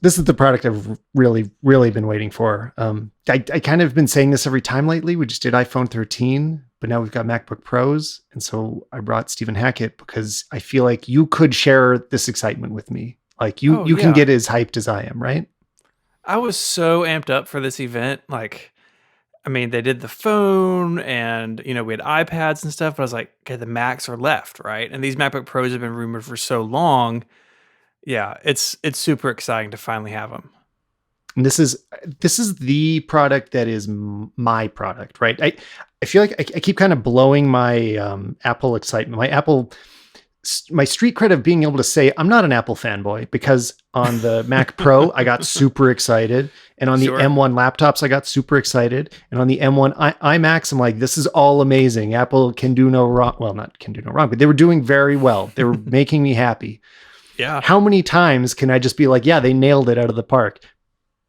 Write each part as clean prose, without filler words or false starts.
This is the product I've really, really been waiting for. I kind of been saying this every time lately. We just did iPhone 13, but now we've got MacBook Pros. And so I brought Stephen Hackett because I feel like you could share this excitement with me. Like Oh you can yeah. get as hyped as I am, right? I was so amped up for this event. Like, I mean, they did the phone and, we had iPads and stuff, but I was like, okay, the Macs are left, right? And these MacBook Pros have been rumored for so long. Yeah, it's super exciting to finally have them. And this is the product that is my product, right? I feel like I keep kind of blowing my Apple excitement, my street cred of being able to say I'm not an Apple fanboy, because on the Mac Pro I got super excited, and on the Sure. M1 laptops I got super excited, and on the M1 iMacs I'm like, this is all amazing. Apple can do no wrong. Well, not can do no wrong, but they were doing very well. They were making me happy. Yeah. How many times can I just be like, yeah, they nailed it out of the park?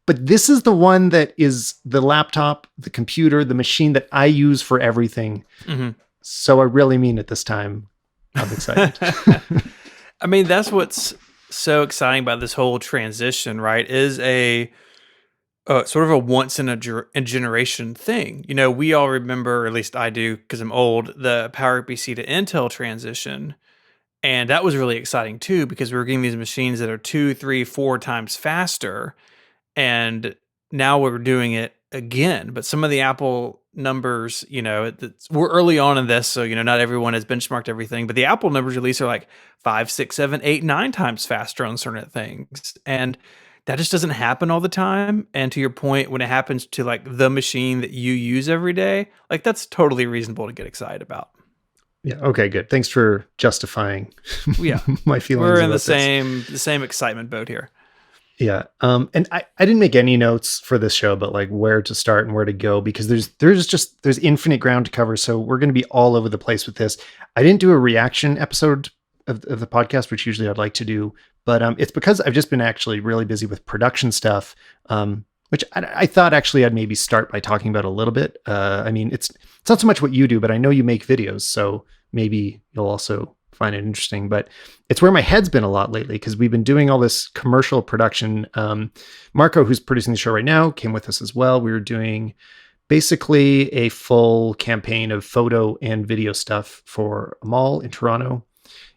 But this is the one that is the laptop, the computer, the machine that I use for everything. hmm So I really mean it this time. I'm excited. I mean, that's what's so exciting about this whole transition, right? Is a sort of a once in a generation thing. We all remember, or at least I do, because I'm old, the PowerPC to Intel transition. And that was really exciting too, because we were getting these machines that are 2, 3, 4 times faster. And now we're doing it again. But some of the Apple numbers, we're early on in this, so not everyone has benchmarked everything. But the Apple numbers released are like 5, 6, 7, 8, 9 times faster on certain things, and that just doesn't happen all the time. And to your point, when it happens to like the machine that you use every day, like that's totally reasonable to get excited about. Yeah. Okay, good. Thanks for justifying Well, yeah, my we're feelings in the about this. same excitement boat here. Yeah. And I didn't make any notes for this show, but like where to start and where to go, because there's infinite ground to cover. So we're going to be all over the place with this. I didn't do a reaction episode of the podcast, which usually I'd like to do, but it's because I've just been actually really busy with production stuff. Which I thought actually I'd maybe start by talking about a little bit. I mean, it's not so much what you do, but I know you make videos, so maybe you'll also find it interesting. But it's where my head's been a lot lately, because we've been doing all this commercial production. Marco, who's producing the show right now, came with us as well. We were doing basically a full campaign of photo and video stuff for a mall in Toronto,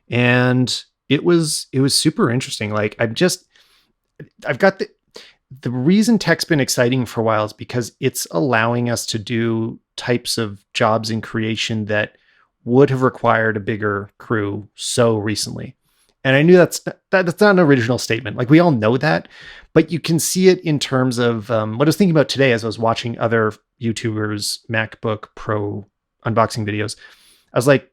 and it was super interesting. Like I've got the reason tech's been exciting for a while is because it's allowing us to do types of jobs in creation that would have required a bigger crew so recently. And I knew that's not an original statement. Like we all know that, but you can see it in terms of what I was thinking about today as I was watching other YouTubers MacBook Pro unboxing videos. I was like,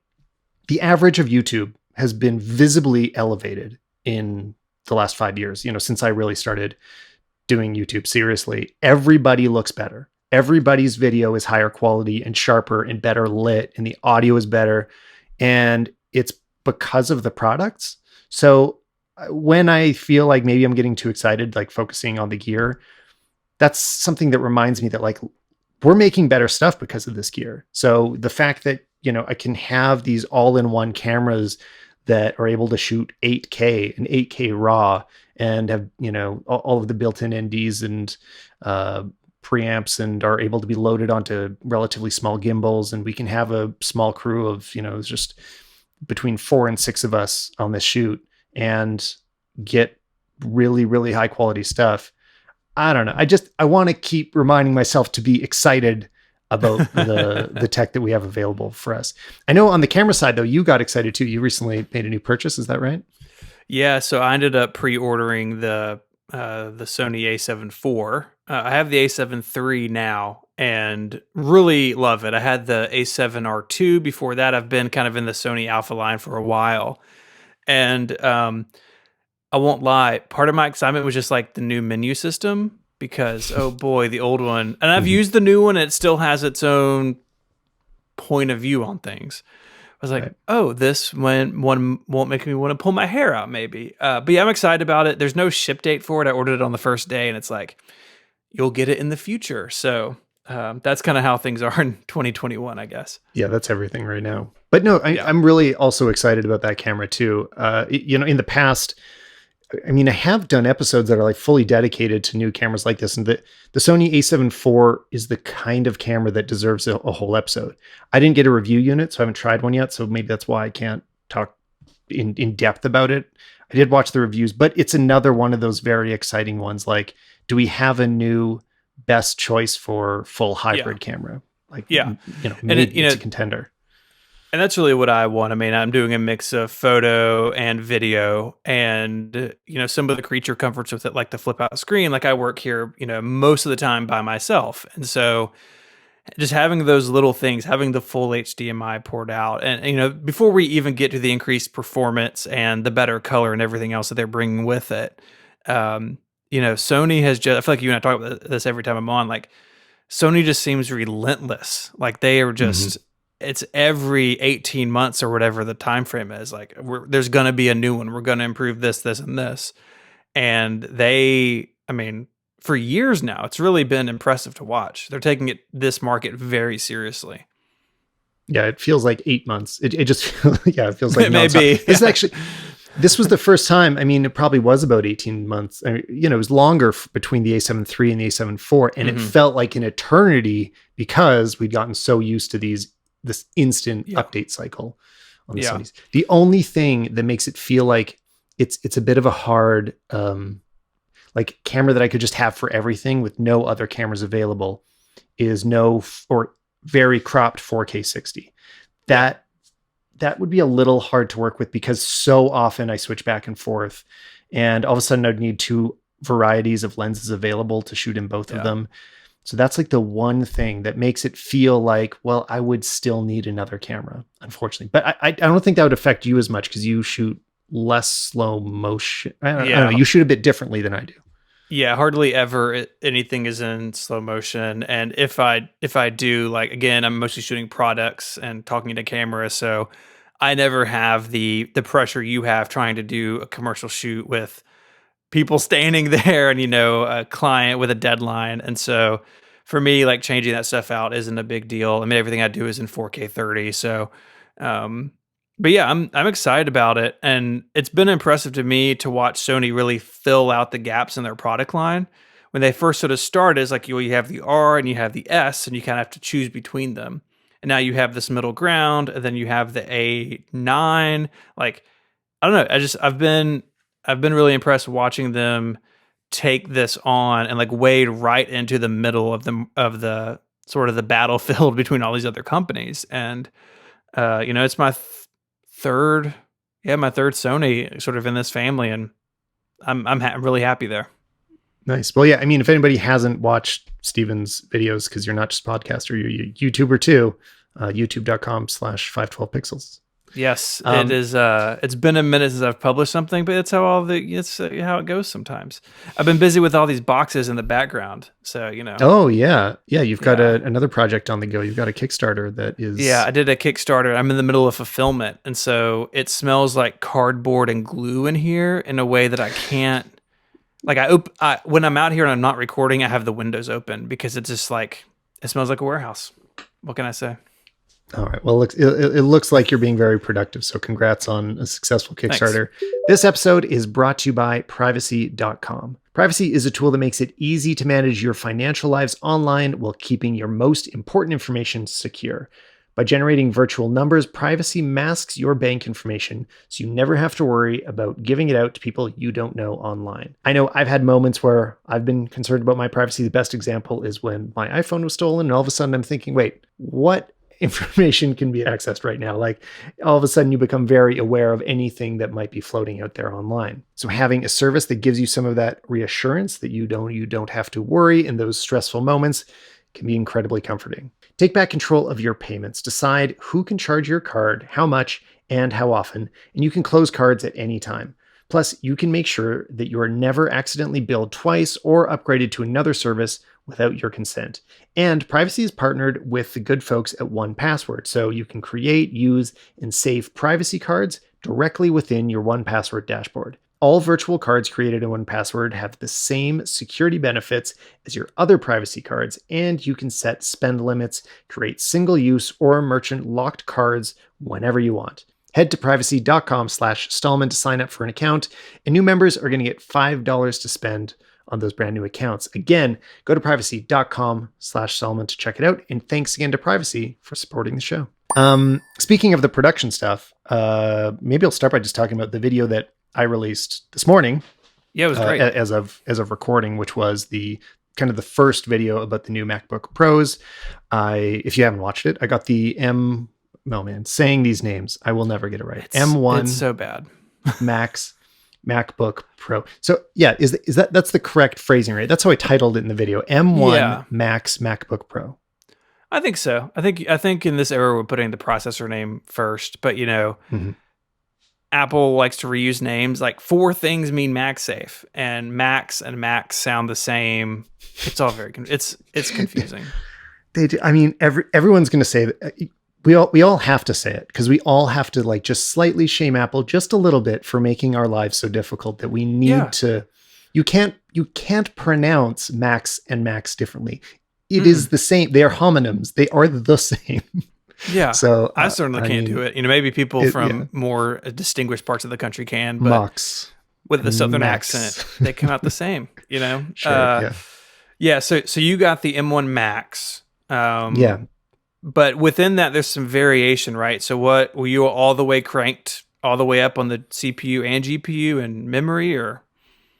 the average of YouTube has been visibly elevated in the last 5 years, since I really started doing YouTube seriously. Everybody looks better. Everybody's video is higher quality and sharper and better lit, and the audio is better. And it's because of the products. So when I feel like maybe I'm getting too excited, like focusing on the gear, that's something that reminds me that like we're making better stuff because of this gear. So the fact that, I can have these all-in-one cameras that are able to shoot 8K and 8K RAW and have, all of the built-in NDs and preamps, and are able to be loaded onto relatively small gimbals. And we can have a small crew of, just between 4 and 6 of us on this shoot and get really, really high quality stuff. I don't know. I want to keep reminding myself to be excited about the tech that we have available for us. I know on the camera side though, you got excited too. You recently made a new purchase. Is that right? Yeah, so I ended up pre-ordering the Sony A7 IV. I have the A7 III now and really love it. I had the A7 R2 before that. I've been kind of in the Sony Alpha line for a while. And I won't lie, part of my excitement was just like the new menu system, because oh boy, the old one. And I've used the new one, and it still has its own point of view on things. I was like, Right. oh, this one won't make me want to pull my hair out, maybe. But yeah, I'm excited about it. There's no ship date for it. I ordered it on the first day, and it's like, you'll get it in the future. So that's kind of how things are in 2021, I guess. Yeah, that's everything right now. But no, Yeah. I'm really also excited about that camera too. In the past, I mean, I have done episodes that are like fully dedicated to new cameras like this, and the Sony A7 IV is the kind of camera that deserves a whole episode. I didn't get a review unit, so I haven't tried one yet, so maybe that's why I can't talk in depth about it. I did watch the reviews, but it's another one of those very exciting ones. Like, do we have a new best choice for full hybrid camera? Like, Yeah. Maybe it's a contender. And that's really what I want. I mean, I'm doing a mix of photo and video, and some of the creature comforts with it, like the flip out screen. Like I work here, most of the time by myself, and so just having those little things, having the full HDMI poured out, and before we even get to the increased performance and the better color and everything else that they're bringing with it, Sony has just. I feel like you and I talk about this every time I'm on. Like Sony just seems relentless. Like they are just. It's every 18 months or whatever the time frame is. Like there's going to be a new one. We're going to improve this, this, and this. And for years now, it's really been impressive to watch. They're taking this market very seriously. Yeah, it feels like 8 months. It just, it feels like maybe. This was the first time. I mean, it probably was about 18 months. It was longer between the A7 III and the A7 IV, and it felt like an eternity because we'd gotten so used to this instant update cycle on the Sonys. The only thing that makes it feel like it's a bit of a hard like camera that I could just have for everything with no other cameras available is or very cropped 4K 60. That would be a little hard to work with because so often I switch back and forth, and all of a sudden I'd need two varieties of lenses available to shoot in both of them. So that's like the one thing that makes it feel like, well, I would still need another camera, unfortunately. But I don't think that would affect you as much because you shoot less slow motion. I don't know. You shoot a bit differently than I do. Yeah, hardly ever anything is in slow motion. And if I do, like, again, I'm mostly shooting products and talking to cameras. So I never have the pressure you have trying to do a commercial shoot with people standing there and, a client with a deadline. And so for me, like changing that stuff out isn't a big deal. I mean, everything I do is in 4K 30. So, but yeah, I'm excited about it. And it's been impressive to me to watch Sony really fill out the gaps in their product line. When they first sort of started, it's like you have the R and you have the S and you kind of have to choose between them. And now you have this middle ground, and then you have the A9. Like, I don't know. I've been really impressed watching them take this on and like wade right into the middle of the sort of the battlefield between all these other companies. And it's my third Sony sort of in this family, and I'm really happy there. Nice. Well, yeah. I mean, if anybody hasn't watched Steven's videos, because you're not just a podcaster, you're a YouTuber too. YouTube.com/512pixels. Yes, it is. It's been a minute since I've published something, but it's how it goes sometimes. I've been busy with all these boxes in the background, so Oh yeah. You've got another project on the go. You've got a Kickstarter that is. Yeah, I did a Kickstarter. I'm in the middle of fulfillment, and so it smells like cardboard and glue in here in a way that I can't. Like when I'm out here and I'm not recording, I have the windows open because it's just like it smells like a warehouse. What can I say? All right. Well, it looks like you're being very productive. So congrats on a successful Kickstarter. Thanks. This episode is brought to you by privacy.com. Privacy is a tool that makes it easy to manage your financial lives online while keeping your most important information secure. By generating virtual numbers, privacy masks your bank information, so you never have to worry about giving it out to people you don't know online. I know I've had moments where I've been concerned about my privacy. The best example is when my iPhone was stolen, and all of a sudden I'm thinking, wait, what information can be accessed right now? Like, all of a sudden you become very aware of anything that might be floating out there online. So having a service that gives you some of that reassurance that you don't have to worry in those stressful moments can be incredibly comforting. Take back control of your payments. Decide who can charge your card, how much, and how often, and you can close cards at any time. Plus, you can make sure that you are never accidentally billed twice or upgraded to another service without your consent. And Privacy is partnered with the good folks at 1Password, so you can create, use, and save privacy cards directly within your 1Password dashboard. All virtual cards created in 1Password have the same security benefits as your other privacy cards, and you can set spend limits, create single-use or merchant locked cards whenever you want. Head to privacy.com/Stalman to sign up for an account, and new members are going to get $5 to spend on those brand new accounts. Again, go to privacy.com/Stalman to check it out. And thanks again to Privacy for supporting the show. Speaking of the production stuff, maybe I'll start by just talking about the video that I released this morning. Yeah, it was great. As of recording, which was the kind of the first video about the new MacBook Pros. If you haven't watched it, I got the saying these names, I will never get it right. M1. It's so bad. Max MacBook Pro. So yeah, that's the correct phrasing, right? That's how I titled it in the video. M1 Max MacBook Pro. I think so. I think in this era we're putting the processor name first, but Apple likes to reuse names. Like 4 things mean MagSafe, and Max and Max sound the same. It's all very it's confusing. They do. I mean, everyone's going to say that. We all have to say it because we all have to like just slightly shame Apple just a little bit for making our lives so difficult that we need to. You can't pronounce Max and Max differently. It is the same. They are homonyms. They are the same. Yeah. So I certainly can't do it. Maybe people from more distinguished parts of the country can, but Max with the Southern accent, they come out the same. Sure, So you got the M1 Max. Yeah. But within that, there's some variation, right? So what, were you all the way cranked all the way up on the CPU and GPU and memory, or?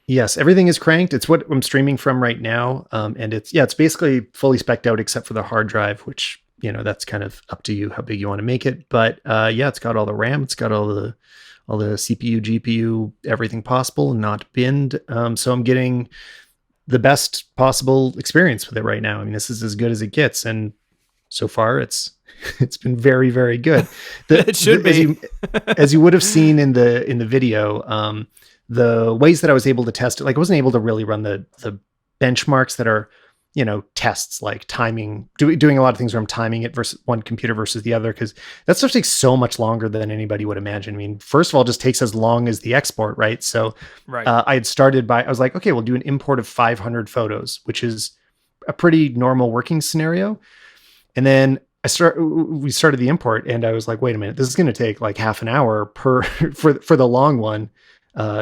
Yes, everything is cranked. It's what I'm streaming from right now. And it's basically fully spec'd out except for the hard drive, which, that's kind of up to you how big you want to make it. But it's got all the RAM, it's got all the CPU, GPU, everything possible, not binned. So I'm getting the best possible experience with it right now. I mean, this is as good as it gets, and so far it's been very, very good. It should be. As you would have seen in the video, the ways that I was able to test it, like I wasn't able to really run the benchmarks that are, tests like timing, doing a lot of things where I'm timing it versus one computer versus the other, because that stuff takes so much longer than anybody would imagine. I mean, first of all, it just takes as long as the export, right? So I had started I was like, okay, we'll do an import of 500 photos, which is a pretty normal working scenario. And then we started the import, and I was like, wait a minute, this is going to take like half an hour for the long one.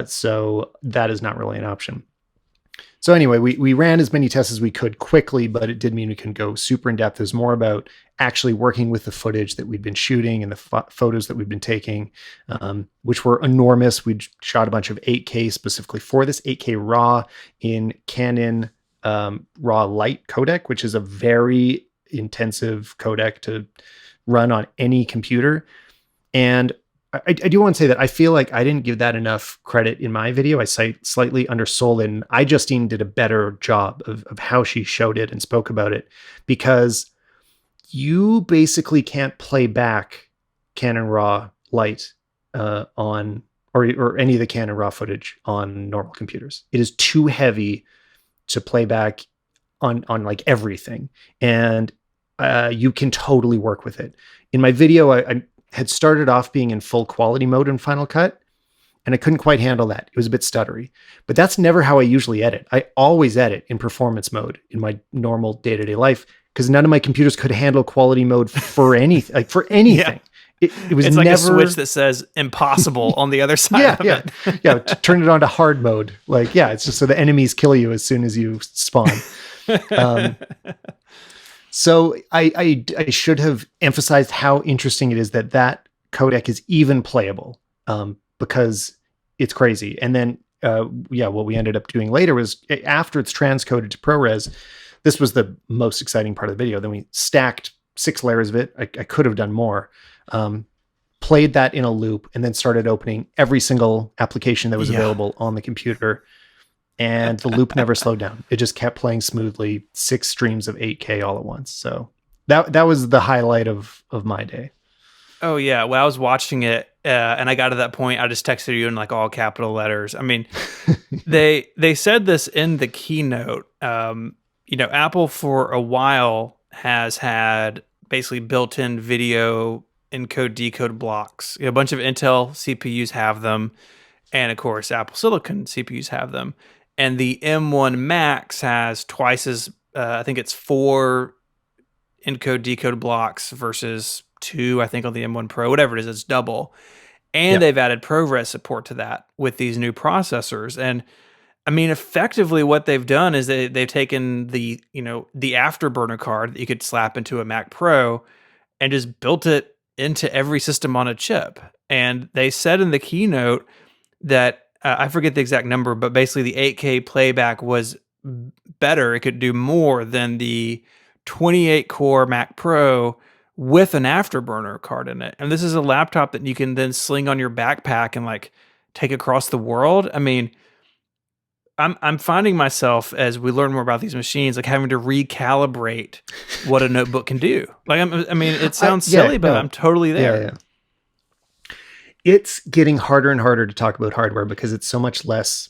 So that is not really an option. So anyway, we ran as many tests as we could quickly, but it did mean we couldn't go super in depth. It was more about actually working with the footage that we'd been shooting and the photos that we'd been taking, which were enormous. We'd shot a bunch of 8K specifically for this, 8K RAW in Canon RAW Lite codec, which is a very intensive codec to run on any computer. And I do want to say that I feel like I didn't give that enough credit in my video. I slightly undersold it, and Justine did a better job of how she showed it and spoke about it, because you basically can't play back Canon RAW Lite on or any of the Canon RAW footage on normal computers. It is too heavy to play back on like everything, and you can totally work with it. In my video, I had started off being in full quality mode in Final Cut, and I couldn't quite handle that. It was a bit stuttery, but that's never how I usually edit. I always edit in performance mode in my normal day-to-day life, because none of my computers could handle quality mode for anything. Like for anything. Yeah. It was like never a switch that says impossible on the other side of it. Turn it on to hard mode. Like, it's just so the enemies kill you as soon as you spawn. So I should have emphasized how interesting it is that codec is even playable, because it's crazy. And then, what we ended up doing later was, after it's transcoded to ProRes, this was the most exciting part of the video. Then we stacked 6 layers of it. I could have done more. Played that in a loop, and then started opening every single application that was available on the computer. And the loop never slowed down. It just kept playing smoothly, 6 streams of 8K all at once. So that was the highlight of my day. Oh yeah. Well, I was watching it, and I got to that point. I just texted you in like all capital letters. I mean, they said this in the keynote. Apple for a while has had basically built-in video encode decode blocks. A bunch of Intel CPUs have them, and of course Apple Silicon CPUs have them. And the M1 Max has twice as, I think it's 4 encode decode blocks versus 2, I think, on the M1 Pro, whatever it is, it's double. And Yeah. they've added ProRes support to that with these new processors. And I mean, effectively what they've done is they've taken the, the afterburner card that you could slap into a Mac Pro and just built it into every system on a chip. And they said in the keynote that I forget the exact number, but basically the 8K playback was better. It could do more than the 28 core Mac Pro with an afterburner card in it. And this is a laptop that you can then sling on your backpack and like take across the world. I mean, I'm finding myself as we learn more about these machines, like having to recalibrate what a notebook can do. Like, I mean, it sounds silly, but I'm totally there. Yeah. It's getting harder and harder to talk about hardware because it's so much less.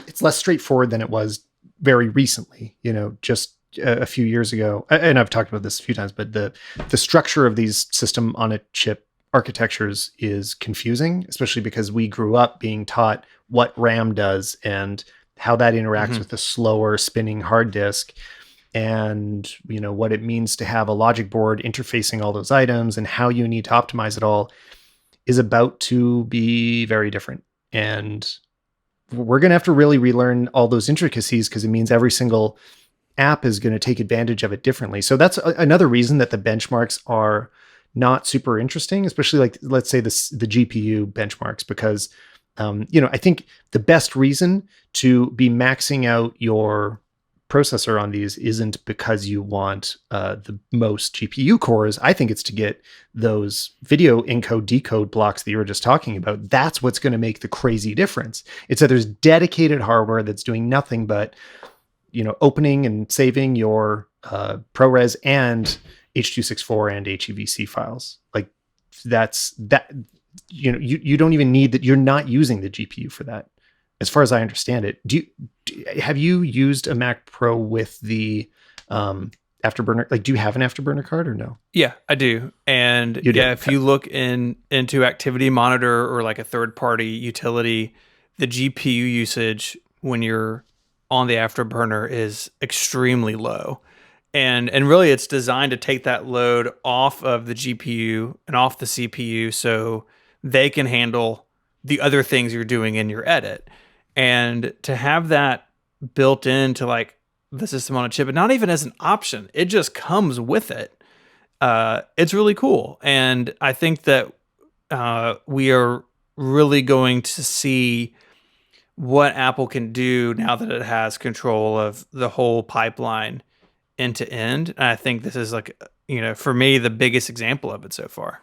It's less straightforward than it was very recently. Just a few years ago, and I've talked about this a few times, but the structure of these system on a chip architectures is confusing, especially because we grew up being taught what RAM does and how that interacts with the slower spinning hard disk, and what it means to have a logic board interfacing all those items and how you need to optimize it all is about to be very different. And we're going to have to really relearn all those intricacies because it means every single app is going to take advantage of it differently. So that's another reason that the benchmarks are not super interesting, especially like, let's say the GPU benchmarks, because I think the best reason to be maxing out your processor on these isn't because you want the most GPU cores. I think it's to get those video encode decode blocks that you were just talking about. That's what's going to make the crazy difference. It's that there's dedicated hardware that's doing nothing but opening and saving your ProRes and H.264 and HEVC files. Like that's that. You don't even need that. You're not using the GPU for that, as far as I understand it. Have you used a Mac Pro with the afterburner? Like, do you have an afterburner card or no? Yeah, I do. And if you look into Activity Monitor or like a third party utility, the GPU usage when you're on the afterburner is extremely low. And really it's designed to take that load off of the GPU and off the CPU so they can handle the other things you're doing in your edit. And to have that built into like the system on a chip, and not even as an option, it just comes with it. It's really cool. And I think that we are really going to see what Apple can do now that it has control of the whole pipeline end to end. And I think this is like, for me, the biggest example of it so far.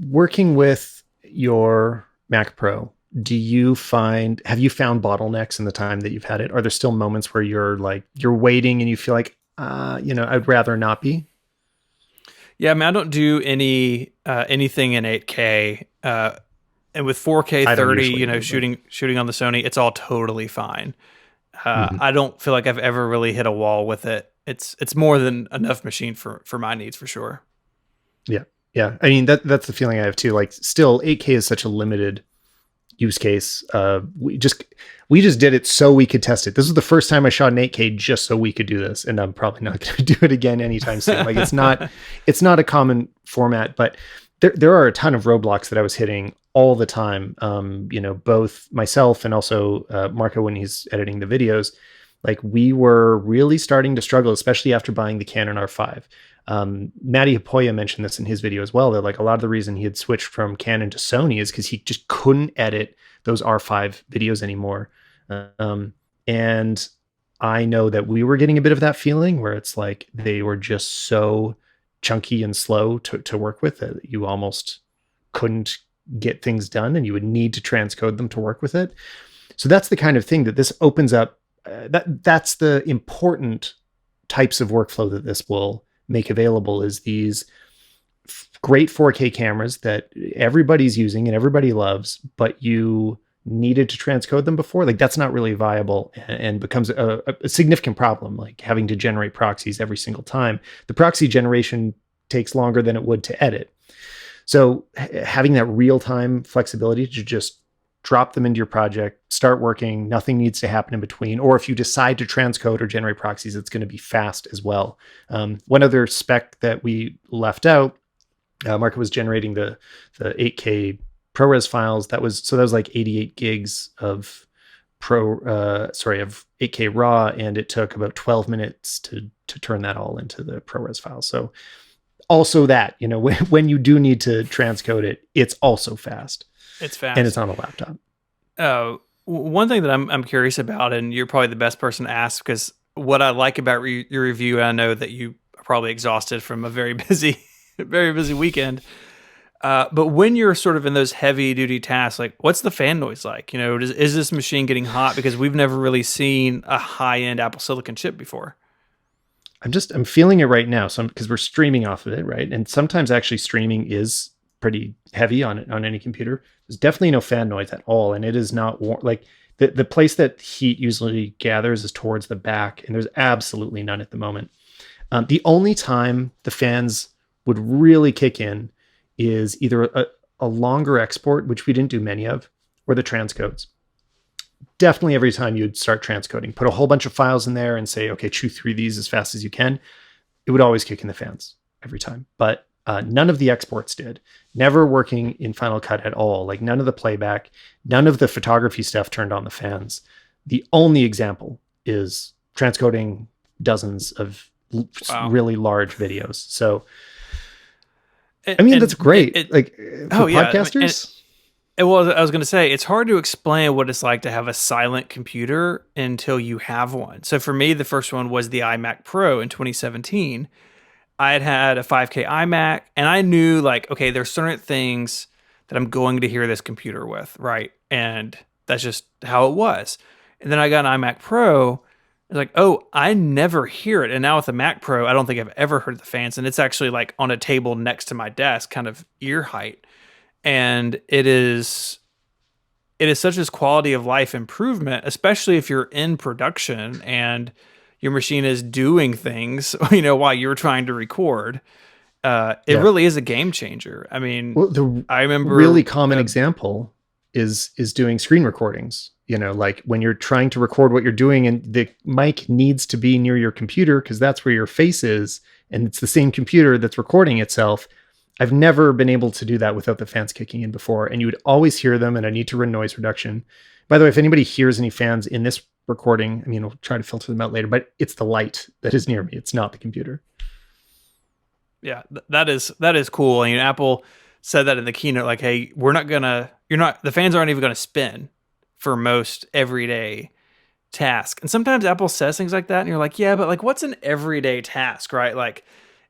Working with your Mac Pro, have you found bottlenecks in the time that you've had it? Are there still moments where you're waiting and you feel like, I'd rather not be? Yeah. I mean, I don't do anything in 8K, and with 4K 30, shooting on the Sony, it's all totally fine. I don't feel like I've ever really hit a wall with it. It's more than enough machine for my needs for sure. Yeah. Yeah. I mean, that's the feeling I have too. Like, still 8K is such a limited use case. We just did it so we could test it. This was the first time I shot an 8K just so we could do this. And I'm probably not going to do it again anytime soon. Like, it's not a common format, but there are a ton of roadblocks that I was hitting all the time. Both myself and also Marco, when he's editing the videos, like we were really starting to struggle, especially after buying the Canon R5. Matty Hapoya mentioned this in his video as well. That like a lot of the reason he had switched from Canon to Sony is because he just couldn't edit those R5 videos anymore. And I know that we were getting a bit of that feeling where it's like they were just so chunky and slow to work with that you almost couldn't get things done and you would need to transcode them to work with it. So that's the kind of thing that this opens up. That's the important types of workflow that this will make available, is these great 4K cameras that everybody's using and everybody loves, but you needed to transcode them before. Like, that's not really viable and becomes a significant problem, like having to generate proxies every single time. The proxy generation takes longer than it would to edit. So having that real-time flexibility to just drop them into your project, start working. Nothing needs to happen in between. Or if you decide to transcode or generate proxies, it's going to be fast as well. One other spec that we left out, Marco was generating the 8K ProRes files. That was like 88 gigs of of 8K raw, and it took about 12 minutes to turn that all into the ProRes files. So also that, when you do need to transcode it, it's also fast. It's fast. And it's on a laptop. One thing that I'm curious about, and you're probably the best person to ask, because what I like about your review, and I know that you are probably exhausted from a very busy weekend. But when you're sort of in those heavy duty tasks, like what's the fan noise like? Is this machine getting hot? Because we've never really seen a high end Apple Silicon chip before. I'm feeling it right now. Because we're streaming off of it, right? And sometimes actually streaming is pretty heavy on any computer. There's definitely no fan noise at all, and it is not warm. Like the place that heat usually gathers is towards the back, and there's absolutely none at the moment. The only time the fans would really kick in is either a longer export, which we didn't do many of, or the transcodes. Definitely every time you'd start transcoding, put a whole bunch of files in there and say, okay, chew through these as fast as you can. It would always kick in the fans every time. But none of the exports did. Never working in Final Cut at all. Like none of the playback, none of the photography stuff turned on the fans. The only example is transcoding dozens of really large videos. So, that's great. For podcasters. I was going to say, it's hard to explain what it's like to have a silent computer until you have one. So for me, the first one was the iMac Pro in 2017. I had a 5K iMac, and I knew okay, there's certain things that I'm going to hear this computer with, right? And that's just how it was. And then I got an iMac Pro. It's like, oh, I never hear it. And now with the Mac Pro, I don't think I've ever heard the fans. And it's actually on a table next to my desk, kind of ear height. And it is such a quality of life improvement, especially if you're in production and your machine is doing things, while you're trying to record. It really is a game changer. I mean, I remember really common example is doing screen recordings. Like when you're trying to record what you're doing and the mic needs to be near your computer because that's where your face is, and it's the same computer that's recording itself. I've never been able to do that without the fans kicking in before, and you would always hear them, and I need to run noise reduction. By the way, if anybody hears any fans in this recording, we'll try to filter them out later, but it's the light that is near me. It's not the computer. Yeah, that is cool. And Apple said that in the keynote, hey, the fans aren't even going to spin for most everyday task. And sometimes Apple says things like that, and you're like, yeah, but what's an everyday task, right?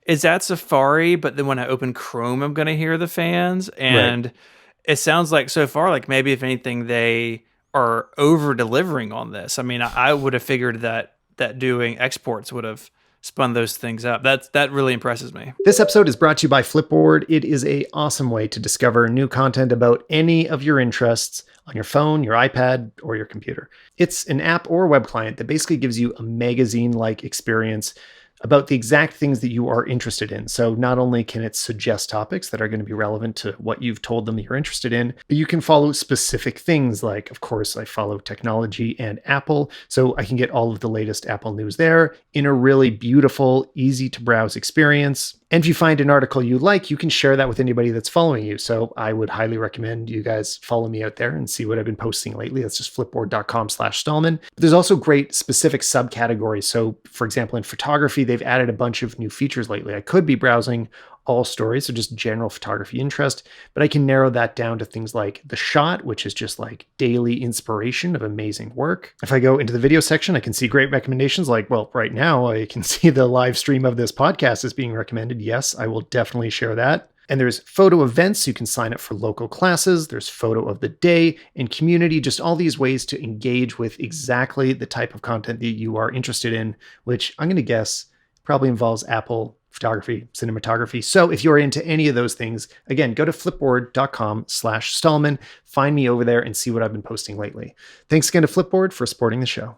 Is that Safari? But then when I open Chrome, I'm going to hear the fans. And It sounds like so far, maybe if anything, they are over delivering on this. I would have figured that doing exports would have spun those things up. That really impresses me. This episode is brought to you by Flipboard. It is an awesome way to discover new content about any of your interests on your phone, your iPad, or your computer. It's an app or web client that basically gives you a magazine-like experience about the exact things that you are interested in. So not only can it suggest topics that are going to be relevant to what you've told them you're interested in, but you can follow specific things. Like, of course, I follow technology and Apple, so I can get all of the latest Apple news there in a really beautiful, easy to browse experience. And if you find an article you like, you can share that with anybody that's following you. So I would highly recommend you guys follow me out there and see what I've been posting lately. That's just flipboard.com/Stalman. But there's also great specific subcategories. So for example, in photography, they've added a bunch of new features lately. I could be browsing all stories, so just general photography interest, but I can narrow that down to things like the shot, which is just daily inspiration of amazing work. If I go into the video section, I can see great recommendations right now, I can see the live stream of this podcast is being recommended. Yes, I will definitely share that. And there's photo events, so you can sign up for local classes. There's photo of the day and community, just all these ways to engage with exactly the type of content that you are interested in, which I'm going to guess probably involves Apple photography, cinematography. So if you're into any of those things, again, go to flipboard.com/Stalman, find me over there and see what I've been posting lately. Thanks again to Flipboard for supporting the show.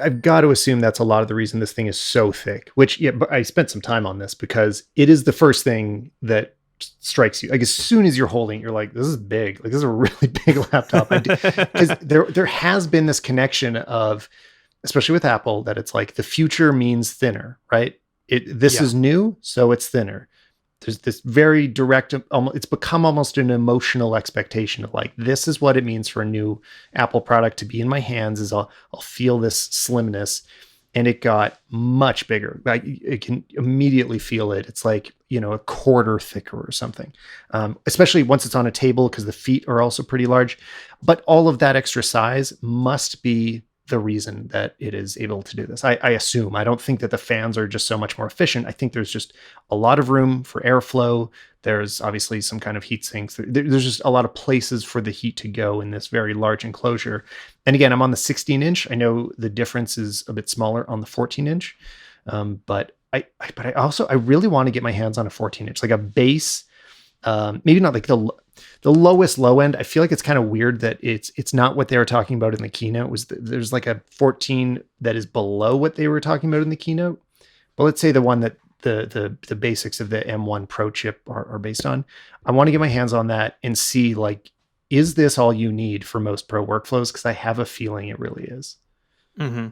I've got to assume that's a lot of the reason this thing is so thick, but I spent some time on this because it is the first thing that strikes you. Like as soon as you're holding it, you're like, this is big. Like this is a really big laptop. Because there has been this connection of, especially with Apple, that it's like the future means thinner, right? This Yeah. is new, so it's thinner. There's this very direct, it's become almost an emotional expectation of like, this is what it means for a new Apple product to be in my hands, is I'll feel this slimness. And it got much bigger. Like it can immediately feel it. It's like, a quarter thicker or something, especially once it's on a table, because the feet are also pretty large. But all of that extra size must be the reason that it is able to do this. I assume. I don't think that the fans are just so much more efficient. I think there's just a lot of room for airflow. There's obviously some kind of heat sinks. There's just a lot of places for the heat to go in this very large enclosure. And again, I'm on the 16 inch. I know the difference is a bit smaller on the 14 inch. But I really want to get my hands on a 14 inch, like a base, maybe not like the lowest low end. I feel like it's kind of weird that it's not what they were talking about in the keynote. There's like a 14 that is below what they were talking about in the keynote. But let's say the one that the basics of the M1 Pro chip are based on. I want to get my hands on that and see, like, is this all you need for most pro workflows? Because I have a feeling it really is. Mm-hmm.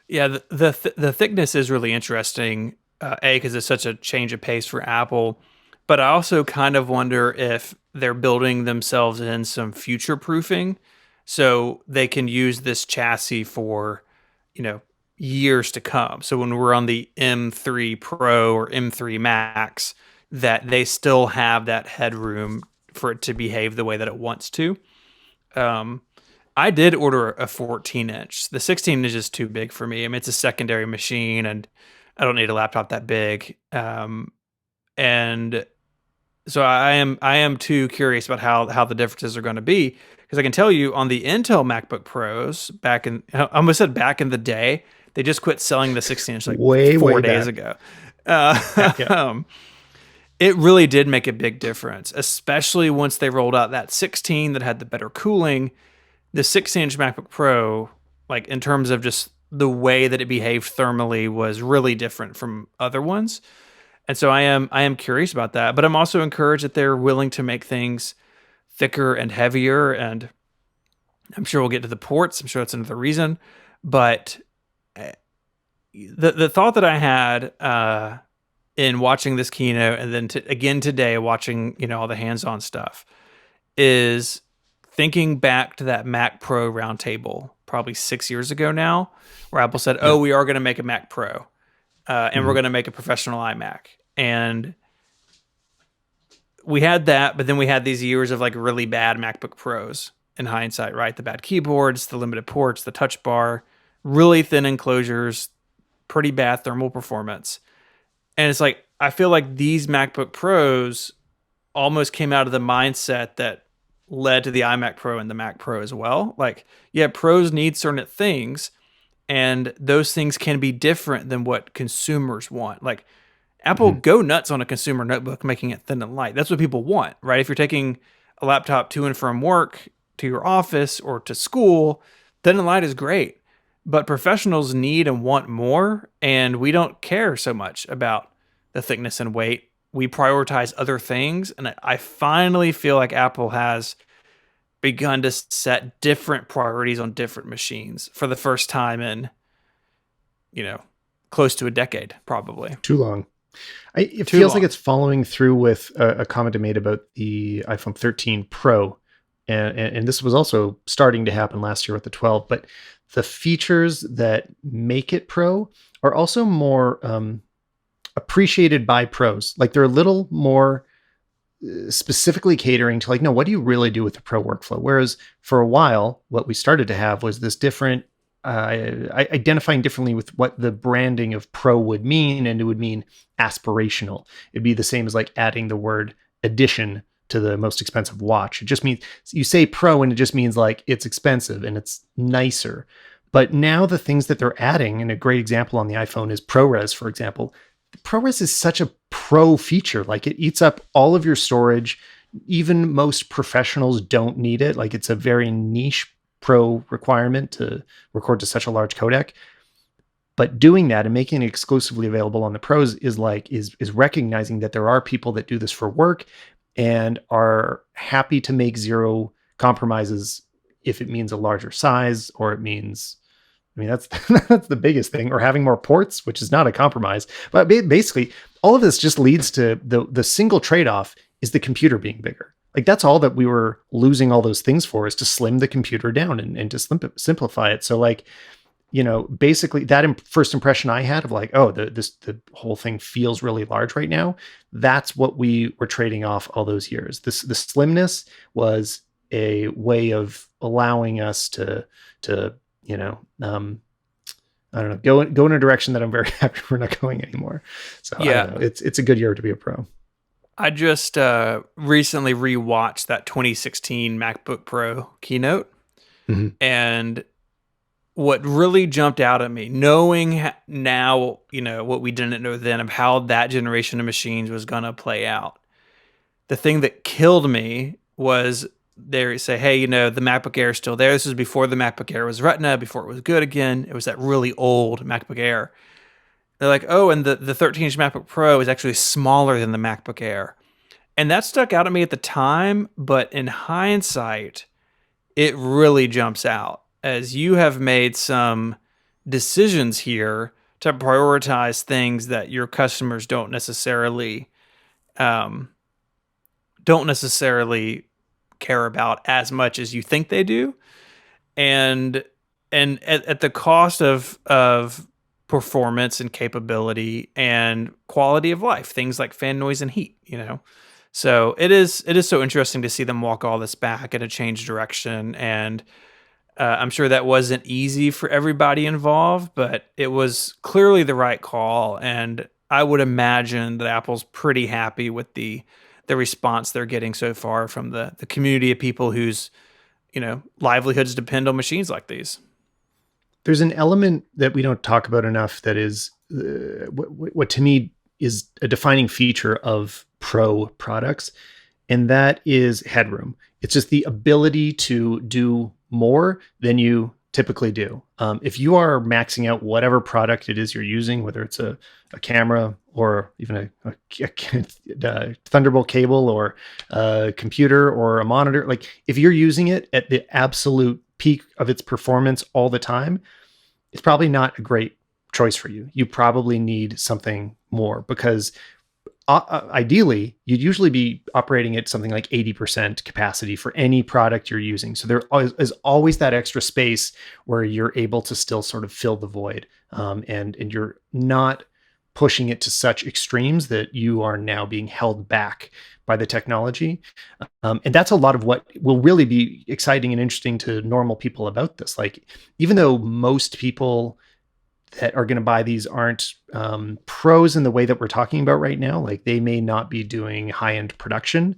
Yeah, the thickness is really interesting. Because it's such a change of pace for Apple, but I also kind of wonder if they're building themselves in some future proofing, so they can use this chassis for, years to come. So when we're on the M3 Pro or M3 Max, that they still have that headroom for it to behave the way that it wants to. I did order a 14 inch. The 16 is just too big for me. I mean, it's a secondary machine, and I don't need a laptop that big. And so I am too curious about how the differences are going to be, because I can tell you on the Intel MacBook Pros I almost said back in the day, they just quit selling the 16 inch like way 4 days back ago. Yeah. It really did make a big difference, especially once they rolled out that 16 that had the better cooling. The 16-inch MacBook Pro, like in terms of just the way that it behaved thermally, was really different from other ones. And so I am curious about that, but I'm also encouraged that they're willing to make things thicker and heavier. And I'm sure we'll get to the ports. I'm sure that's another reason. But the thought that I had in watching this keynote, and then again today watching all the hands-on stuff, is thinking back to that Mac Pro roundtable probably 6 years ago now, where Apple said, "Oh, we are going to make a Mac Pro, and we're going to make a professional iMac." And we had that, but then we had these years of like really bad MacBook Pros in hindsight, right? The bad keyboards, the limited ports, the touch bar, really thin enclosures, pretty bad thermal performance. And it's like, I feel like these MacBook Pros almost came out of the mindset that led to the iMac Pro and the Mac Pro as well. Like, yeah, pros need certain things, and those things can be different than what consumers want. Like, Apple go nuts on a consumer notebook, making it thin and light. That's what people want, right? If you're taking a laptop to and from work, to your office, or to school, thin and light is great. But professionals need and want more, and we don't care so much about the thickness and weight. We prioritize other things, and I finally feel like Apple has begun to set different priorities on different machines for the first time in, close to a decade, probably. Too long. It feels like it's following through with a comment I made about the iPhone 13 Pro, and this was also starting to happen last year with the 12, but the features that make it Pro are also more appreciated by pros. Like they're a little more specifically catering to like, no, what do you really do with the Pro workflow? Whereas for a while, what we started to have was this different identifying differently with what the branding of Pro would mean, and it would mean aspirational. It'd be the same as like adding the word edition to the most expensive watch. It just means you say Pro and it just means like it's expensive and it's nicer. But now the things that they're adding, and a great example on the iPhone is ProRes, for example. ProRes is such a pro feature. Like it eats up all of your storage. Even most professionals don't need it. Like it's a very niche pro requirement to record to such a large codec. But doing that and making it exclusively available on the pros is recognizing that there are people that do this for work and are happy to make zero compromises if it means a larger size, or it means, I mean, that's that's the biggest thing, or having more ports, which is not a compromise. But basically, all of this just leads to the single trade-off is the computer being bigger. Like, that's all that we were losing all those things for, is to slim the computer down and to simplify it. So like, basically that first impression I had of like, oh, the whole thing feels really large right now. That's what we were trading off all those years. The slimness was a way of allowing us to I don't know, go in a direction that I'm very happy we're not going anymore. So yeah, I don't know. It's a good year to be a pro. I just recently rewatched that 2016 MacBook Pro keynote, and what really jumped out at me, knowing now, what we didn't know then of how that generation of machines was going to play out. The thing that killed me was they say, hey, the MacBook Air is still there. This was before the MacBook Air was Retina, before it was good again. It was that really old MacBook Air. They're like, oh, and the 13-inch MacBook Pro is actually smaller than the MacBook Air. And that stuck out at me at the time, but in hindsight, it really jumps out, as you have made some decisions here to prioritize things that your customers don't necessarily care about as much as you think they do, and at the cost of performance and capability and quality of life, things like fan noise and heat. So it is so interesting to see them walk all this back in a changed direction, and I'm sure that wasn't easy for everybody involved, but it was clearly the right call, and I would imagine that Apple's pretty happy with the response they're getting so far from the community of people whose livelihoods depend on machines like these. There's an element that we don't talk about enough that is what to me is a defining feature of pro products, and that is headroom. It's just the ability to do more than you typically do. If you are maxing out whatever product it is you're using, whether it's a camera or even a Thunderbolt cable or a computer or a monitor, like if you're using it at the absolute peak of its performance all the time, it's probably not a great choice for you. You probably need something more, because ideally you'd usually be operating at something like 80% capacity for any product you're using. So there is always that extra space where you're able to still sort of fill the void, and you're not pushing it to such extremes that you are now being held back by the technology. And that's a lot of what will really be exciting and interesting to normal people about this. Like, even though most people that are going to buy these aren't pros in the way that we're talking about right now, like they may not be doing high-end production,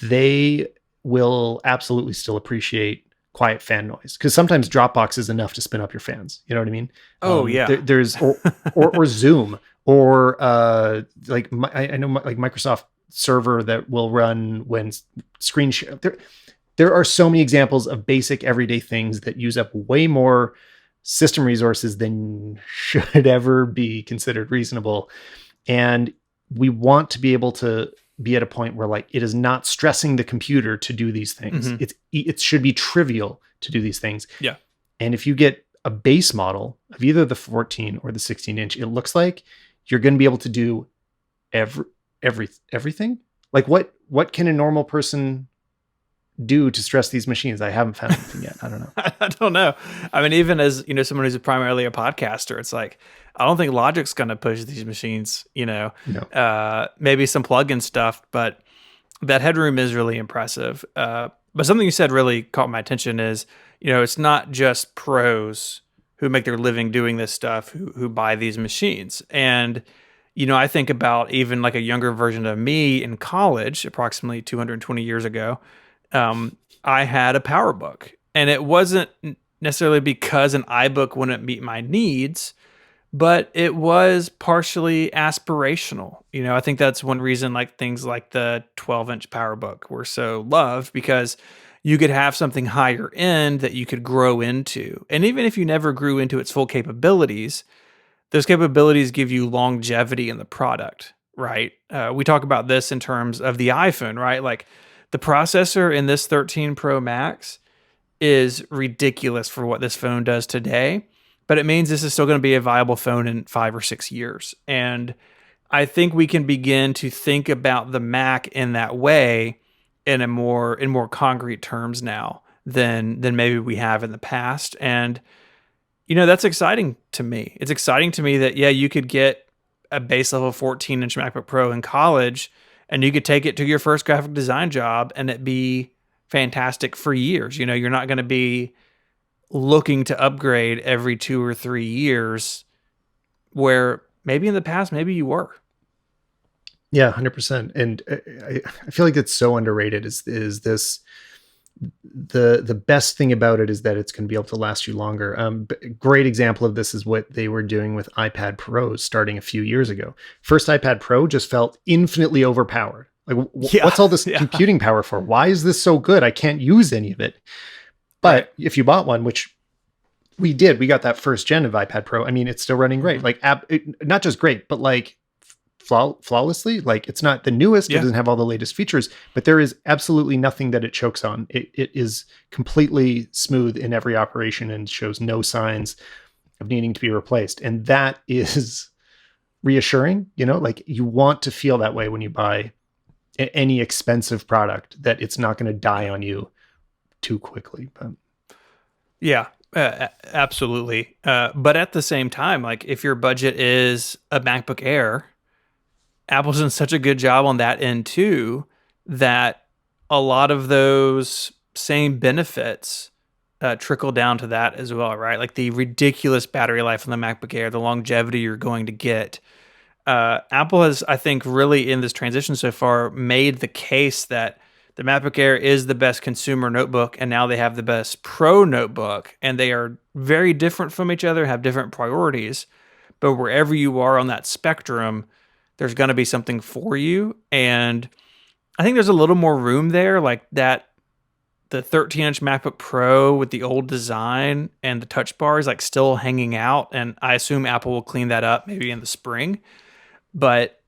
they will absolutely still appreciate quiet fan noise, because sometimes Dropbox is enough to spin up your fans. You know what I mean? Oh yeah. There's or Zoom, or I know like Microsoft server that will run when screen share. There are so many examples of basic everyday things that use up way more system resources than should ever be considered reasonable. And we want to be able to be at a point where like it is not stressing the computer to do these things. It should be trivial to do these things. Yeah. And if you get a base model of either the 14 or the 16-inch, it looks like you're going to be able to do everything. Like what can a normal person do to stress these machines? I haven't found anything yet. I don't know. I don't know. I mean, even as someone who's primarily a podcaster, it's like I don't think Logic's going to push these machines. No. Maybe some plug-in stuff, but that headroom is really impressive. But something you said really caught my attention is it's not just pros who make their living doing this stuff who buy these machines. And I think about even like a younger version of me in college, approximately 220 years ago. I had a PowerBook, and it wasn't necessarily because an iBook wouldn't meet my needs, but it was partially aspirational. I think that's one reason like things like the 12-inch PowerBook were so loved, because you could have something higher end that you could grow into. And even if you never grew into its full capabilities, those capabilities give you longevity in the product, right? We talk about this in terms of the iPhone, right? Like the processor in this 13 Pro Max is ridiculous for what this phone does today, but it means this is still going to be a viable phone in 5 or 6 years. And I think we can begin to think about the Mac in that way in more concrete terms now than maybe we have in the past. And that's exciting to me. It's exciting to me that you could get a base level 14-inch MacBook Pro in college and you could take it to your first graphic design job and it be fantastic for years. You're not going to be looking to upgrade every 2 or 3 years where maybe in the past, maybe you were. Yeah, 100%. And I feel like it's so underrated is this, the best thing about it is that it's going to be able to last you longer. Great example of this is what they were doing with iPad Pros starting a few years ago. First iPad Pro just felt infinitely overpowered. Like, what's all this computing power for? Why is this so good? I can't use any of it. But if you bought one, which we did, we got that first gen of iPad Pro. I mean, it's still running great. Like, not just great, but like flawlessly. Like, it's not the newest. It doesn't have all the latest features, but there is absolutely nothing that it chokes on. It is completely smooth in every operation and shows no signs of needing to be replaced. And that is reassuring. Like, you want to feel that way when you buy any expensive product, that it's not going to die on you too quickly. But yeah, absolutely. But at the same time, like if your budget is a MacBook Air, Apple's done such a good job on that end too, that a lot of those same benefits trickle down to that as well, right? Like the ridiculous battery life on the MacBook Air, the longevity you're going to get. Apple has, I think, really in this transition so far made the case that the MacBook Air is the best consumer notebook, and now they have the best pro notebook, and they are very different from each other, have different priorities. But wherever you are on that spectrum, there's going to be something for you. And I think there's a little more room there, like that the 13-inch MacBook Pro with the old design and the touch bar is like still hanging out. And I assume Apple will clean that up maybe in the spring. But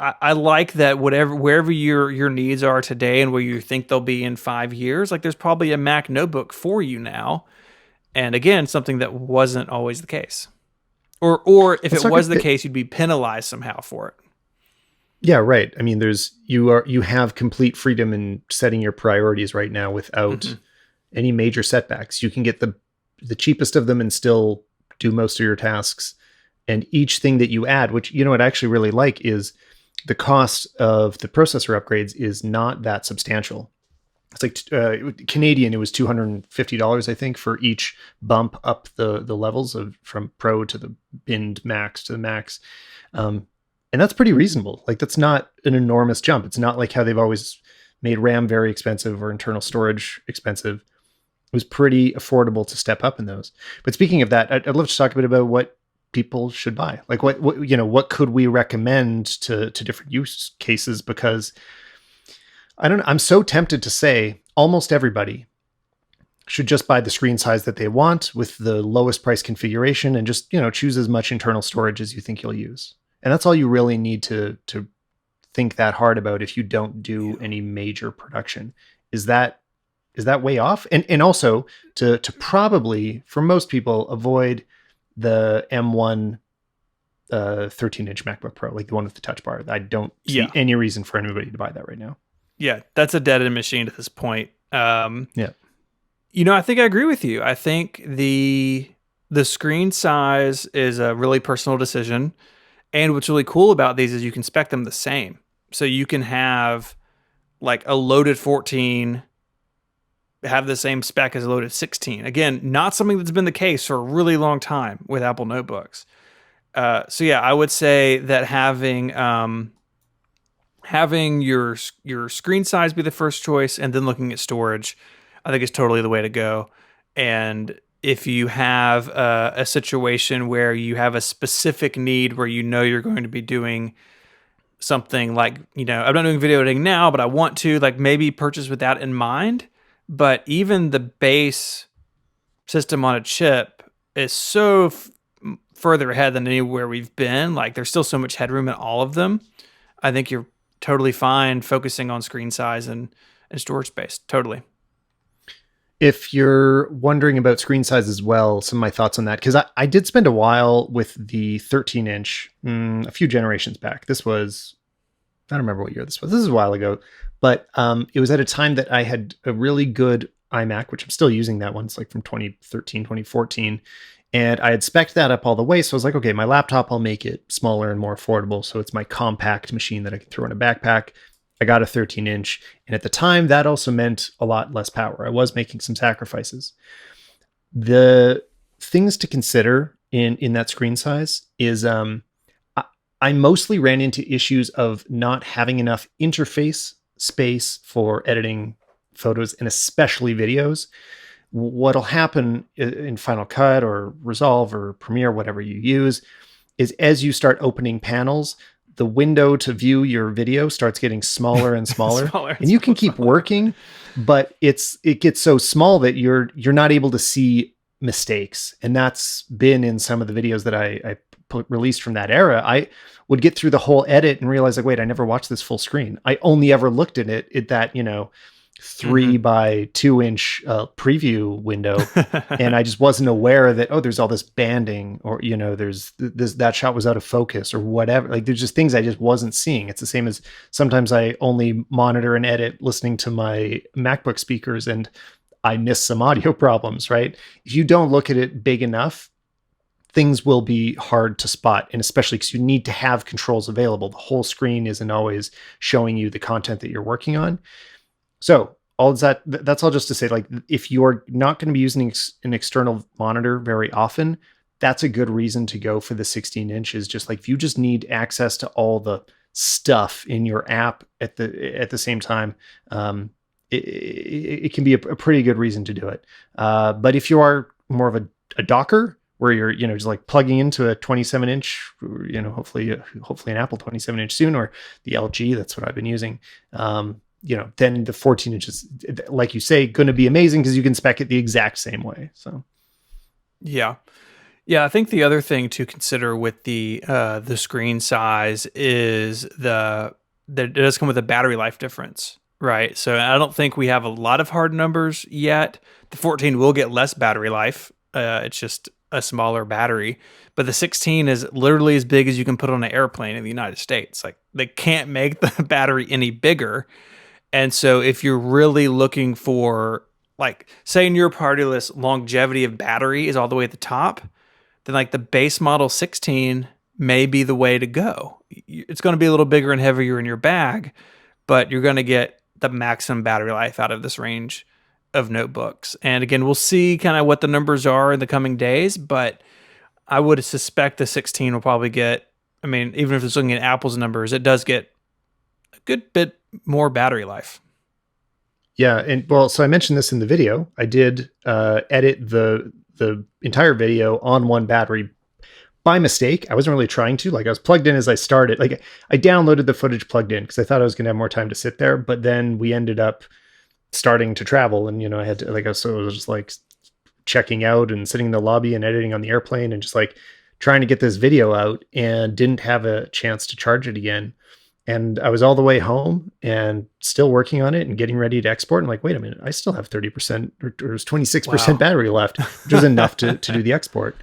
I like that wherever your needs are today and where you think they'll be in 5 years, like there's probably a Mac notebook for you now. And again, something that wasn't always the case. Or if it was the case, you'd be penalized somehow for it. Yeah, right. I mean, you have complete freedom in setting your priorities right now without any major setbacks. You can get the cheapest of them and still do most of your tasks. And each thing that you add, which what I actually really like, is the cost of the processor upgrades is not that substantial. It's like Canadian, it was $250, I think, for each bump up the levels from Pro to the binned Max to the Max. And that's pretty reasonable. Like, that's not an enormous jump. It's not like how they've always made RAM very expensive or internal storage expensive. It was pretty affordable to step up in those. But speaking of that, I'd love to talk a bit about what people should buy. Like what could we recommend to different use cases? Because I don't know, I'm so tempted to say almost everybody should just buy the screen size that they want with the lowest price configuration and just, choose as much internal storage as you think you'll use. And that's all you really need to think that hard about if you don't do any major production. Is that way off? And also to probably, for most people, avoid the M1 13-inch MacBook Pro, like the one with the touch bar. I don't see any reason for anybody to buy that right now. Yeah, that's a dead-end machine at this point. I think I agree with you. I think the screen size is a really personal decision. And what's really cool about these is you can spec them the same. So you can have like a loaded 14 have the same spec as a loaded 16. Again, not something that's been the case for a really long time with Apple notebooks. I would say that having your screen size be the first choice and then looking at storage, I think is totally the way to go. And if you have a situation where you have a specific need where you're going to be doing something like, I'm not doing video editing now, but I want to, like, maybe purchase with that in mind. But even the base system on a chip is so further ahead than anywhere we've been. Like there's still so much headroom in all of them. I think you're totally fine focusing on screen size and storage space. Totally. If you're wondering about screen size as well, some of my thoughts on that, because I did spend a while with the 13 inch a few generations back. This was, I don't remember what year this was. This is a while ago, but it was at a time that I had a really good iMac, which I'm still using that one. It's like from 2013, 2014. And I had spec'd that up all the way. So I was like, okay, my laptop, I'll make it smaller and more affordable. So it's my compact machine that I can throw in a backpack. I got a 13 inch. And at the time, that also meant a lot less power. I was making some sacrifices. The things to consider in that screen size is I mostly ran into issues of not having enough interface space for editing photos and especially videos. What'll happen in Final Cut or Resolve or Premiere, whatever you use, is as you start opening panels, the window to view your video starts getting smaller and smaller, and you can keep working, but it gets so small that you're not able to see mistakes. And that's been in some of the videos that I released from that era. I would get through the whole edit and realize like, wait, I never watched this full screen. I only ever looked at it at that, 3 by 2 inch preview window. And I just wasn't aware that, there's all this banding or, there's this, that shot was out of focus or whatever. Like there's just things I just wasn't seeing. It's the same as sometimes I only monitor and edit listening to my MacBook speakers and I miss some audio problems, right? If you don't look at it big enough, things will be hard to spot. And especially because you need to have controls available. The whole screen isn't always showing you the content that you're working on. So all that's all just to say, like, if you're not going to be using an external monitor very often, that's a good reason to go for the 16 inches. Just like if you just need access to all the stuff in your app at the same time, it can be a pretty good reason to do it. But if you are more of a docker where you're, just like plugging into a 27 inch, hopefully an Apple 27 inch soon, or the LG, that's what I've been using. Then the 14 inches, like you say, going to be amazing because you can spec it the exact same way. So, yeah. I think the other thing to consider with the screen size is that it does come with a battery life difference, right? So I don't think we have a lot of hard numbers yet. The 14 will get less battery life. It's just a smaller battery, but the 16 is literally as big as you can put on an airplane in the United States. Like they can't make the battery any bigger. And so if you're really looking for, like, say in your party list, longevity of battery is all the way at the top, then like the base model 16 may be the way to go. It's going to be a little bigger and heavier in your bag, but you're going to get the maximum battery life out of this range of notebooks. And again, we'll see kind of what the numbers are in the coming days, but I would suspect the 16 will probably get, even if it's looking at Apple's numbers, it does get a good bit more battery life. Yeah. And so I mentioned this in the video. I did edit the entire video on one battery by mistake. I wasn't really trying to. Like I was plugged in as I started. Like I downloaded the footage plugged in because I thought I was going to have more time to sit there. But then we ended up starting to travel, and I had to so it was just like checking out and sitting in the lobby and editing on the airplane and just like trying to get this video out, and didn't have a chance to charge it again. And I was all the way home and still working on it and getting ready to export. And like, wait a minute, I still have 30% or 26% battery left, which was enough to do the export.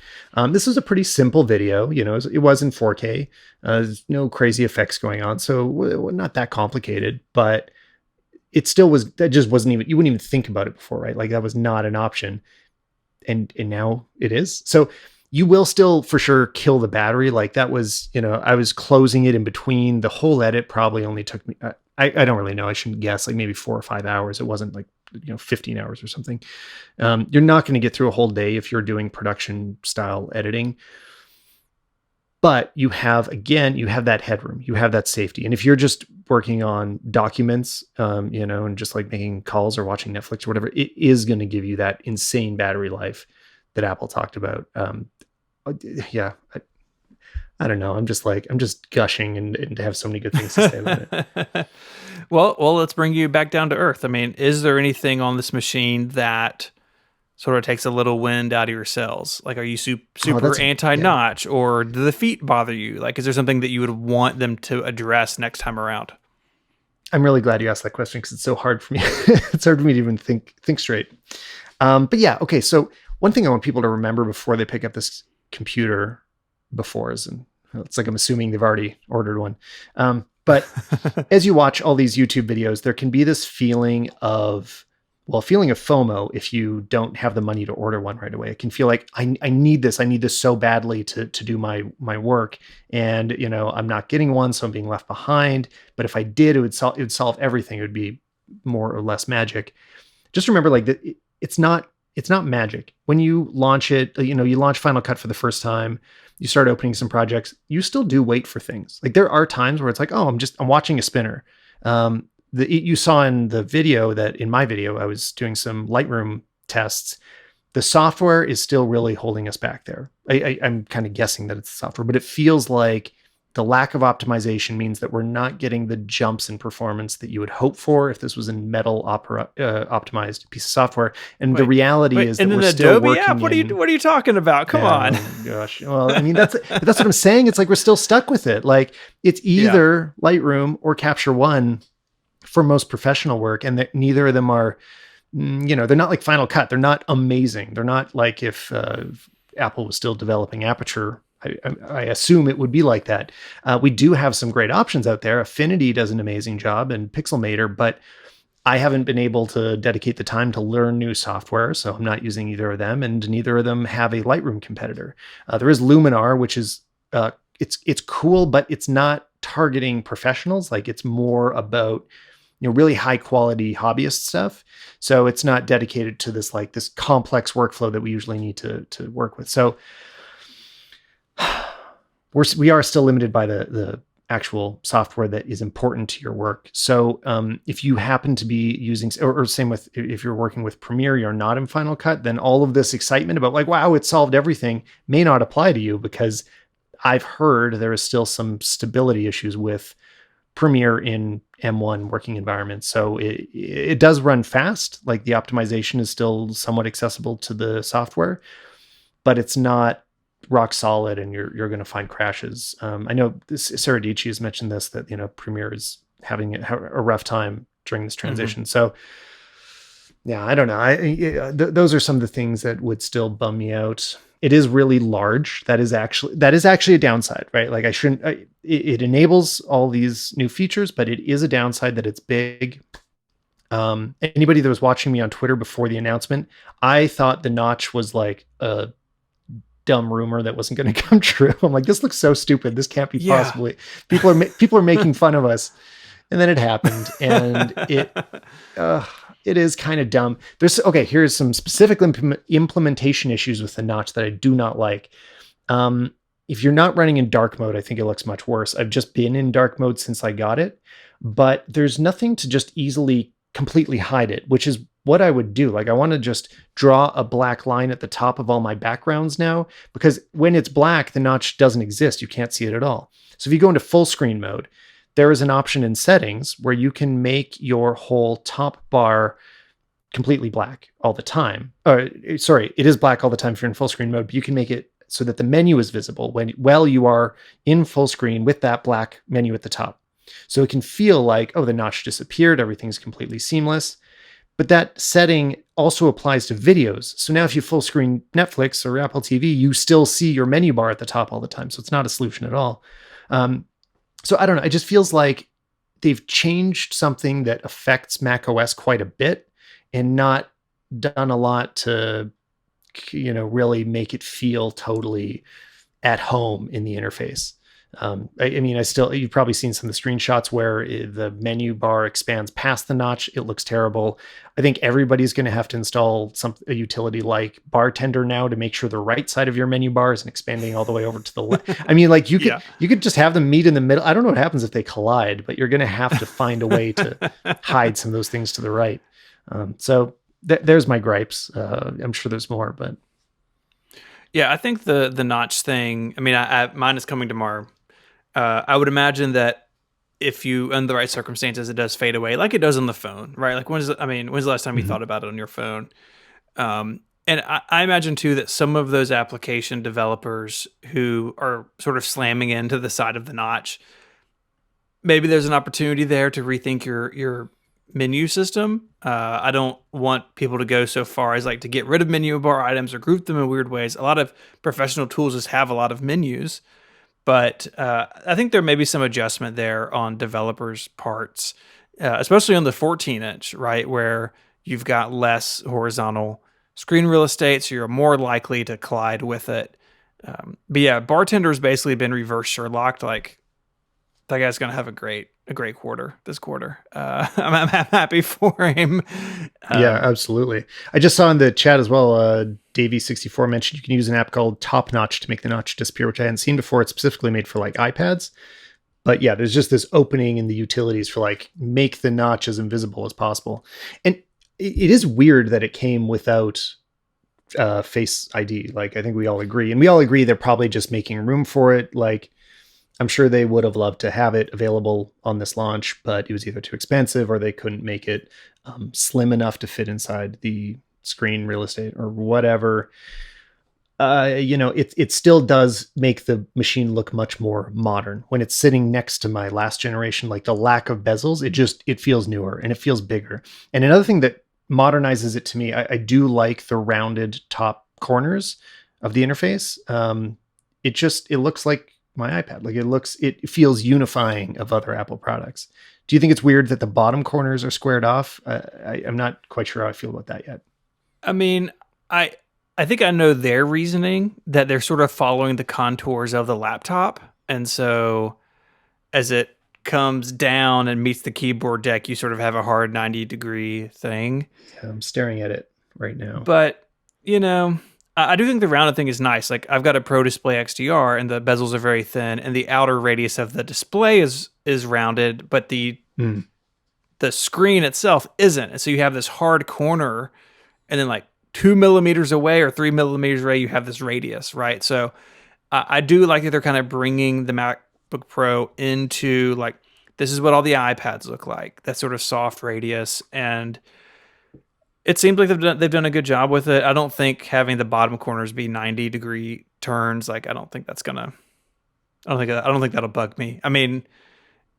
This was a pretty simple video. It was in 4K. There's no crazy effects going on. So not that complicated, but it still was, that just wasn't even, you wouldn't even think about it before, right? Like that was not an option. And now it is. So you will still for sure kill the battery. Like that was, I was closing it in between. The whole edit probably only took me, I don't really know. I shouldn't guess, like maybe 4 or 5 hours. It wasn't like, 15 hours or something. You're not going to get through a whole day if you're doing production style editing. But you have that headroom, you have that safety. And if you're just working on documents, and just like making calls or watching Netflix or whatever, it is going to give you that insane battery life that Apple talked about. I don't know. I'm just gushing and to have so many good things to say about it. Well, let's bring you back down to earth. Is there anything on this machine that sort of takes a little wind out of your sails? Like, are you Oh, super anti-notch, or do the feet bother you? Like, is there something that you would want them to address next time around? I'm really glad you asked that question because it's so hard for me. It's hard for me to even think straight. But yeah, okay. So one thing I want people to remember before they pick up this computer and it's like I'm assuming they've already ordered one. But as you watch all these YouTube videos, there can be this feeling of FOMO if you don't have the money to order one right away. It can feel like I need this. I need this so badly to do my work, and I'm not getting one, so I'm being left behind. But if I did, it would solve everything. It would be more or less magic. Just remember, like that, it's not magic. When you launch it, you launch Final Cut for the first time, you start opening some projects, you still do wait for things. Like there are times where it's like, oh, I'm watching a spinner. You saw in the video that in my video, I was doing some Lightroom tests. The software is still really holding us back there. I'm kind of guessing that it's the software, but it feels like the lack of optimization means that we're not getting the jumps in performance that you would hope for if this was a metal optimized piece of software. And the reality is that we're still Adobe working app? What are you talking about? Come on. Gosh. Well, I mean, that's what I'm saying. It's like we're still stuck with it. Like it's either Lightroom or Capture One for most professional work, and that neither of them are, they're not like Final Cut. They're not amazing. They're not like if Apple was still developing Aperture. I assume it would be like that. We do have some great options out there. Affinity does an amazing job, and Pixelmator, but I haven't been able to dedicate the time to learn new software, so I'm not using either of them, and neither of them have a Lightroom competitor. There is Luminar, which is it's cool, but it's not targeting professionals. Like it's more about really high quality hobbyist stuff. So it's not dedicated to this complex workflow that we usually need to work with. So we are still limited by the actual software that is important to your work. So if you happen to be using, or same with if you're working with Premiere, you're not in Final Cut, then all of this excitement about like, wow, it solved everything may not apply to you, because I've heard there is still some stability issues with Premiere in M1 working environments. So it does run fast. Like the optimization is still somewhat accessible to the software, but it's not rock solid, and you're going to find crashes. I know Sarah Dici has mentioned this, that Premiere is having a rough time during this transition. So yeah, I don't know. Those are some of the things that would still bum me out. It is really large. That is actually a downside, right? Like it enables all these new features, but it is a downside that it's big. Anybody that was watching me on Twitter before the announcement, I thought the notch was like a dumb rumor that wasn't going to come true. I'm like, this looks so stupid. This can't be possibly. People are making fun of us, and then it happened, and it is kind of dumb. Here's some specific implementation issues with the notch that I do not like. If you're not running in dark mode, I think it looks much worse. I've just been in dark mode since I got it, but there's nothing to just easily completely hide it, which is what I would do. Like I want to just draw a black line at the top of all my backgrounds now, because when it's black, the notch doesn't exist. You can't see it at all. So if you go into full screen mode, there is an option in settings where you can make your whole top bar completely black all the time. It is black all the time if you're in full screen mode, but you can make it so that the menu is visible while you are in full screen with that black menu at the top. So it can feel like, oh, the notch disappeared, everything's completely seamless. But that setting also applies to videos. So now if you full screen Netflix or Apple TV, you still see your menu bar at the top all the time. So it's not a solution at all. So I don't know. It just feels like they've changed something that affects macOS quite a bit and not done a lot to, really make it feel totally at home in the interface. You've probably seen some of the screenshots where the menu bar expands past the notch. It looks terrible. I think everybody's going to have to install a utility like Bartender now to make sure the right side of your menu bar isn't expanding all the way over to the left. I mean, like you could just have them meet in the middle. I don't know what happens if they collide, but you're going to have to find a way to hide some of those things to the right. So there's my gripes. I'm sure there's more, but yeah, I think the notch thing. I mean, mine is coming tomorrow. I would imagine that if you, under the right circumstances, it does fade away like it does on the phone, right? Like when's the last time you thought about it on your phone? And I imagine too that some of those application developers who are sort of slamming into the side of the notch, maybe there's an opportunity there to rethink your menu system. I don't want people to go so far as like to get rid of menu bar items or group them in weird ways. A lot of professional tools just have a lot of menus, but I think there may be some adjustment there on developers' parts, especially on the 14-inch, right, where you've got less horizontal screen real estate, so you're more likely to collide with it. But yeah, Bartender's basically been reverse Sherlocked. Like, that guy's gonna have a great quarter this quarter. I'm happy for him. Yeah, absolutely. I just saw in the chat as well, Davey64 mentioned you can use an app called Top Notch to make the notch disappear, which I hadn't seen before. It's specifically made for like iPads. But yeah, there's just this opening in the utilities for like make the notch as invisible as possible. And it is weird that it came without Face ID. Like, I think we all agree. And we all agree they're probably just making room for it. Like, I'm sure they would have loved to have it available on this launch, but it was either too expensive or they couldn't make it slim enough to fit inside the screen real estate or whatever. It still does make the machine look much more modern when it's sitting next to my last generation. Like, the lack of bezels, it feels newer and it feels bigger. And another thing that modernizes it to me, I do like the rounded top corners of the interface. It looks like my iPad. Like, it feels unifying of other Apple products. Do you think it's weird that the bottom corners are squared off? I'm not quite sure how I feel about that yet. I mean, I think I know their reasoning, that they're sort of following the contours of the laptop. And so as it comes down and meets the keyboard deck, you sort of have a hard 90-degree thing. Yeah, I'm staring at it right now. But, I do think the rounded thing is nice. Like, I've got a Pro Display XDR and the bezels are very thin and the outer radius of the display is rounded, but the screen itself isn't. And so you have this hard corner, and then like 2 millimeters away or 3 millimeters away, you have this radius, right? So I do like that they're kind of bringing the MacBook Pro into like, this is what all the iPads look like, that sort of soft radius. And it seems like they've done a good job with it. I don't think having the bottom corners be 90-degree turns, like, I don't think that'll bug me. I mean,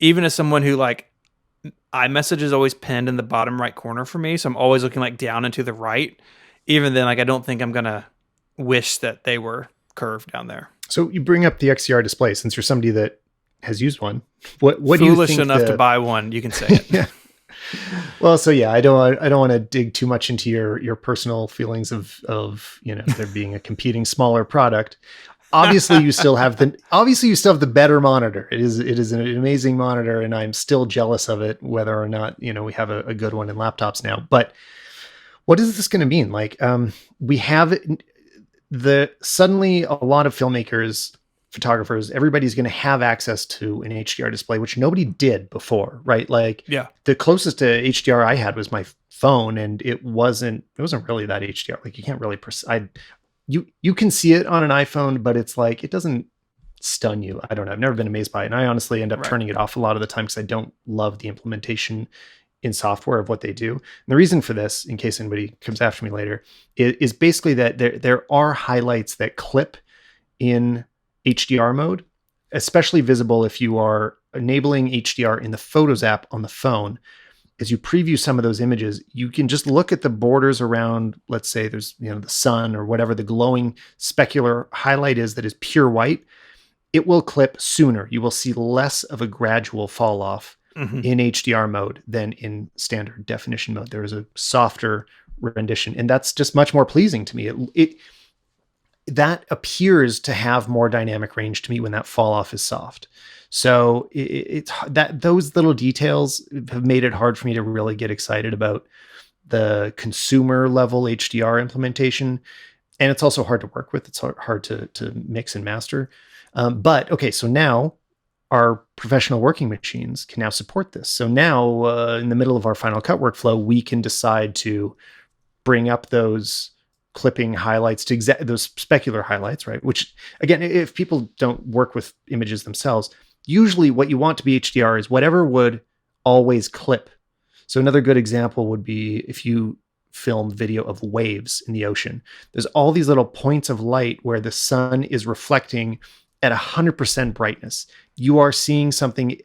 even as someone who, like, iMessage is always pinned in the bottom right corner for me, so I'm always looking like down and to the right. Even then, like, I don't think I'm gonna wish that they were curved down there. So you bring up the XDR display, since you're somebody that has used one. What do you think? Foolish enough to buy one, you can say it. Yeah. Well, so yeah, I don't want to dig too much into your personal feelings of there being a competing smaller product. Obviously, you still have the better monitor. It is an amazing monitor, and I'm still jealous of it, whether or not we have a good one in laptops now. But what is this going to mean? Like, we have suddenly a lot of filmmakers, photographers, everybody's going to have access to an HDR display, which nobody did before, right? Like, yeah, the closest to HDR I had was my phone, and it wasn't really that HDR. Like, you can't really you can see it on an iPhone, but it's like, it doesn't stun you. I don't know. I've never been amazed by it. And I honestly end up turning it off a lot of the time because I don't love the implementation in software of what they do. And the reason for this, in case anybody comes after me later, is basically that there are highlights that clip in HDR mode, especially visible if you are enabling HDR in the Photos app on the phone. As you preview some of those images, you can just look at the borders around, let's say there's the sun or whatever the glowing specular highlight is that is pure white. It will clip sooner. You will see less of a gradual fall off in HDR mode than in standard definition mode. There is a softer rendition, and that's just much more pleasing to me. That appears to have more dynamic range to me when that fall off is soft. So it's that those little details have made it hard for me to really get excited about the consumer level HDR implementation. And it's also hard to work with. It's hard to mix and master. But okay, so now our professional working machines can now support this. So now in the middle of our Final Cut workflow, we can decide to bring up those clipping highlights to those specular highlights, right? Which, again, if people don't work with images themselves, usually what you want to be HDR is whatever would always clip. So another good example would be if you film video of waves in the ocean. There's all these little points of light where the sun is reflecting at 100% brightness. You are seeing something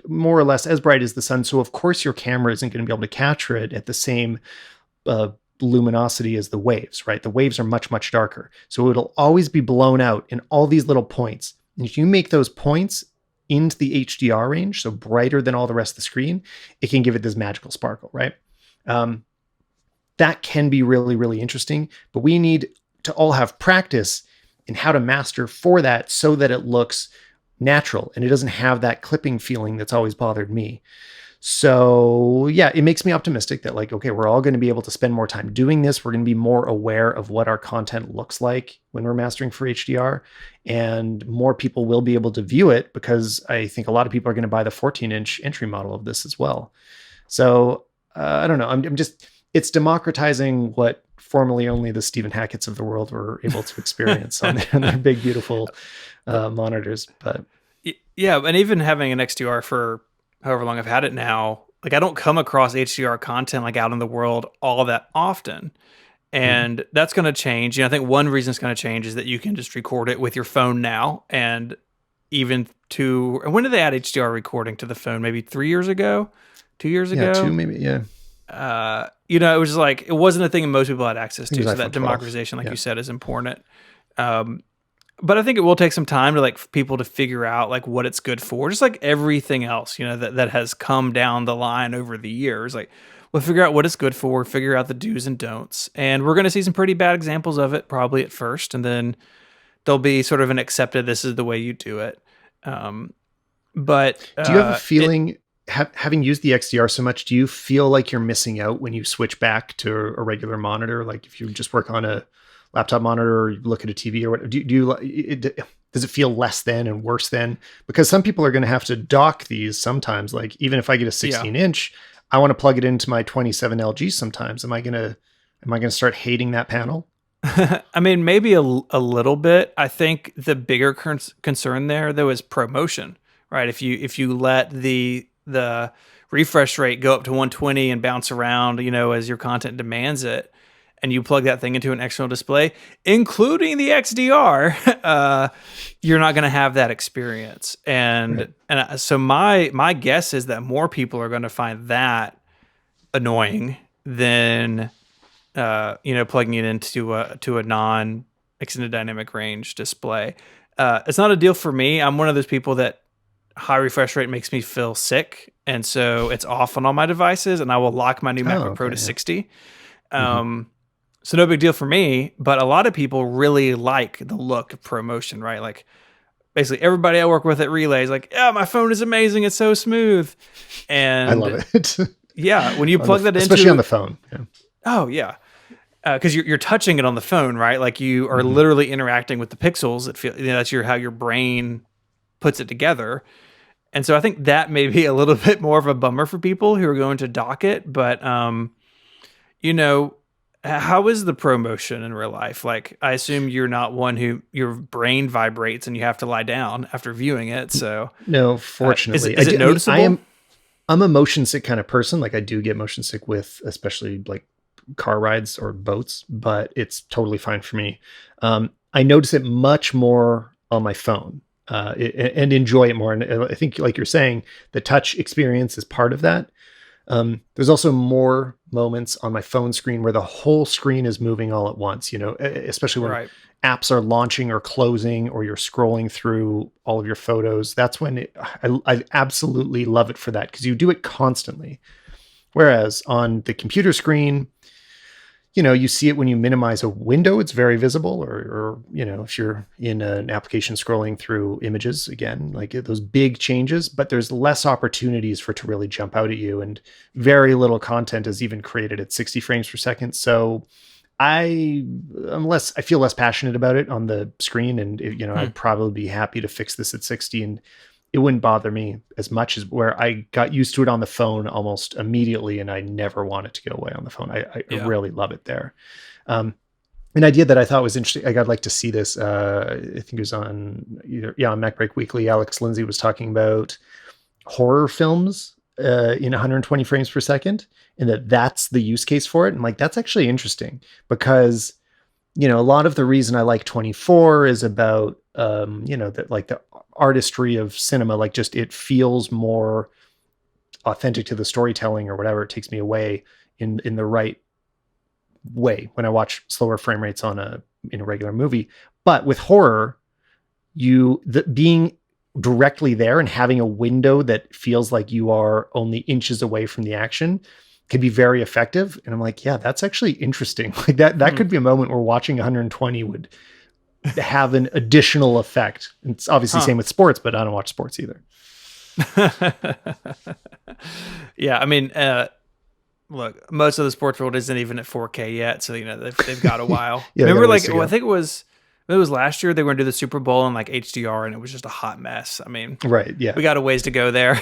more or less as bright as the sun. So of course your camera isn't going to be able to capture it at the same luminosity as the waves, right? The waves are much, much darker. So it'll always be blown out in all these little points. And if you make those points into the HDR range, so brighter than all the rest of the screen, it can give it this magical sparkle, right? That can be really, really interesting, but we need to all have practice in how to master for that so that it looks natural and it doesn't have that clipping feeling that's always bothered me. So yeah, it makes me optimistic that like, okay, we're all going to be able to spend more time doing this. We're going to be more aware of what our content looks like when we're mastering for HDR, and more people will be able to view it because I think a lot of people are going to buy the 14-inch entry model of this as well. So I don't know. I'm just, it's democratizing what formerly only the Stephen Hackett's of the world were able to experience on their big, beautiful monitors. But yeah, and even having an XDR for however long I've had it now, like I don't come across HDR content like out in the world all that often. And that's going to change. I think one reason it's going to change is that you can just record it with your phone now. And even when did they add HDR recording to the phone? Maybe 3 years ago, 2 years ago? Yeah, 2 maybe, yeah. It was like, it wasn't a thing most people had access to. So that 12. democratization, like you said, is important. But I think it will take some time to like people to figure out like what it's good for, just like everything else, that has come down the line over the years. Like we'll figure out what it's good for, figure out the do's and don'ts. And we're going to see some pretty bad examples of it probably at first. And then there'll be sort of an accepted, this is the way you do it. But do you have a feeling, having used the XDR so much, do you feel like you're missing out when you switch back to a regular monitor? Like if you just work on a laptop monitor or you look at a TV or whatever, does it feel less than and worse than? Because some people are going to have to dock these sometimes. Like even if I get a 16-inch, I want to plug it into my 27 LG sometimes. Am I going to start hating that panel? I mean, maybe a little bit. I think the bigger concern there though is ProMotion, right? If you let the refresh rate go up to 120 and bounce around, as your content demands it, and you plug that thing into an external display, including the XDR, you're not going to have that experience. And so my guess is that more people are going to find that annoying than plugging it into a non-extended dynamic range display. It's not a deal for me. I'm one of those people that high refresh rate makes me feel sick, and so it's off on all my devices, and I will lock my new MacBook Pro to 60. So no big deal for me, but a lot of people really like the look of ProMotion, right? Like basically everybody I work with at Relay is like, yeah, my phone is amazing. It's so smooth. And I love it. Yeah. When you plug that into, especially on the phone. Yeah. Oh yeah. Cause you're touching it on the phone, right? Like you are literally interacting with the pixels. That's how your brain puts it together. And so I think that may be a little bit more of a bummer for people who are going to dock it, but how is the ProMotion in real life? Like, I assume you're not one who your brain vibrates and you have to lie down after viewing it. So no, fortunately, is it noticeable? I'm a motion sick kind of person. Like I do get motion sick with, especially like car rides or boats, but it's totally fine for me. I notice it much more on my phone and enjoy it more. And I think, like you're saying, the touch experience is part of that. There's also more moments on my phone screen where the whole screen is moving all at once, especially when apps are launching or closing, or you're scrolling through all of your photos. That's when I absolutely love it for that, because you do it constantly. Whereas on the computer screen, you see it when you minimize a window, it's very visible, or if you're in an application scrolling through images, again, like those big changes, but there's less opportunities for it to really jump out at you, and very little content is even created at 60 frames per second. So I feel less passionate about it on the screen, and I'd probably be happy to fix this at 60, and it wouldn't bother me as much as where I got used to it on the phone almost immediately, and I never want it to go away on the phone. I really love it there. An idea that I thought was interesting, I'd like to see this. I think it was on on MacBreak Weekly. Alex Lindsay was talking about horror films in 120 frames per second, and that's the use case for it. And like, that's actually interesting because, a lot of the reason I like 24 is about, that like the artistry of cinema, like just, it feels more authentic to the storytelling or whatever. It takes me away in the right way when I watch slower frame rates in a regular movie. But with horror, being directly there and having a window that feels like you are only inches away from the action can be very effective. And I'm like, yeah, that's actually interesting. Like that could be a moment where watching 120 would have an additional effect. And it's obviously same with sports, but I don't watch sports either. Yeah, I mean, look, most of the sports world isn't even at 4K yet, so they've got a while. Yeah, remember, like, I think it was last year they were going to do the Super Bowl in like HDR, and it was just a hot mess. I mean, right? Yeah, we got a ways to go there.